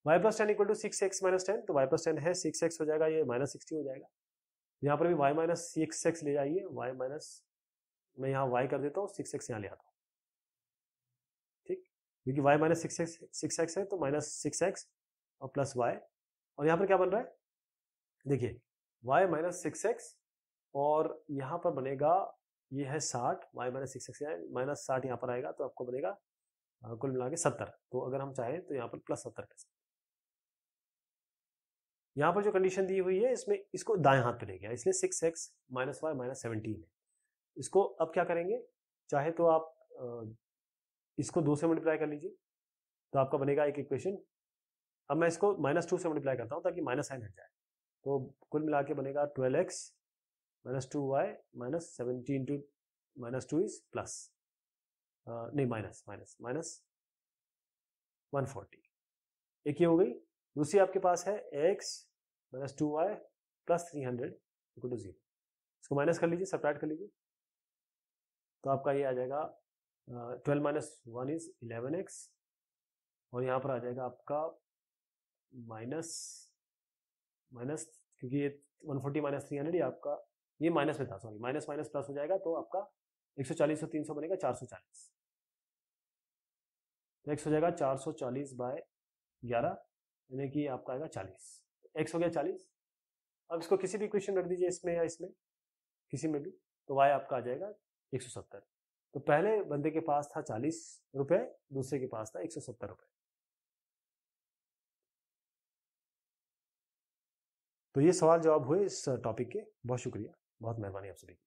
[SPEAKER 1] y plus 10 equal to 6x minus 10, तो y प्लस 10 है 6x हो जाएगा, ये -60 हो जाएगा। यहाँ पर भी y माइनस 6x ले आइए, y माइनस, मैं यहाँ y कर देता हूँ, 6x यहाँ ले आता हूँ, ठीक, क्योंकि y माइनस 6x है तो -6x और प्लस y, और यहाँ पर क्या बन रहा है देखिए, y माइनस 6x और यहाँ पर बनेगा ये है 60, y माइनस 6x माइनस 60 यहाँ पर आएगा तो आपको बनेगा कुल मिला के 70। तो अगर हम चाहें तो यहाँ पर प्लस 70 कर सकते हैं। यहाँ पर जो कंडीशन दी हुई है इसमें इसको दाएं हाथ पे ले गया, इसलिए 6x माइनस वाई माइनस 17 है। इसको अब क्या करेंगे, चाहे तो आप इसको 2 से मल्टीप्लाई कर लीजिए तो आपका बनेगा एक इक्वेशन। अब मैं इसको -2 से मल्टीप्लाई करता हूँ ताकि माइनस साइन हट जाए, तो कुल मिला के बनेगा 12x minus 2y minus 17 into minus 2 is plus नहीं माइनस माइनस माइनस 140। एक ये हो गई। दूसरी आपके पास है x minus 2y plus 300 equal to 0। इसको माइनस कर लीजिए, सब्ट्रैक्ट कर लीजिए, तो आपका ये आ जाएगा 12 माइनस 1 इज 11x और यहाँ पर आ जाएगा आपका माइनस माइनस, क्योंकि ये 140 माइनस 300 ये आपका ये माइनस में था, सॉरी माइनस माइनस प्लस हो जाएगा तो आपका 140 और 300 बनेगा 440। तो x हो जाएगा 440 बाय 11 यानी कि आपका आएगा 40। x हो गया 40। अब इसको किसी भी इक्वेशन रख दीजिए इसमें या इसमें किसी में भी, तो y आपका आ जाएगा 170। तो पहले बंदे के पास था 40 रुपए, दूसरे के पास था 170 रुपए। तो ये सवाल जवाब हुए इस टॉपिक के। बहुत शुक्रिया, बहुत मेहरबानी आप सभी की।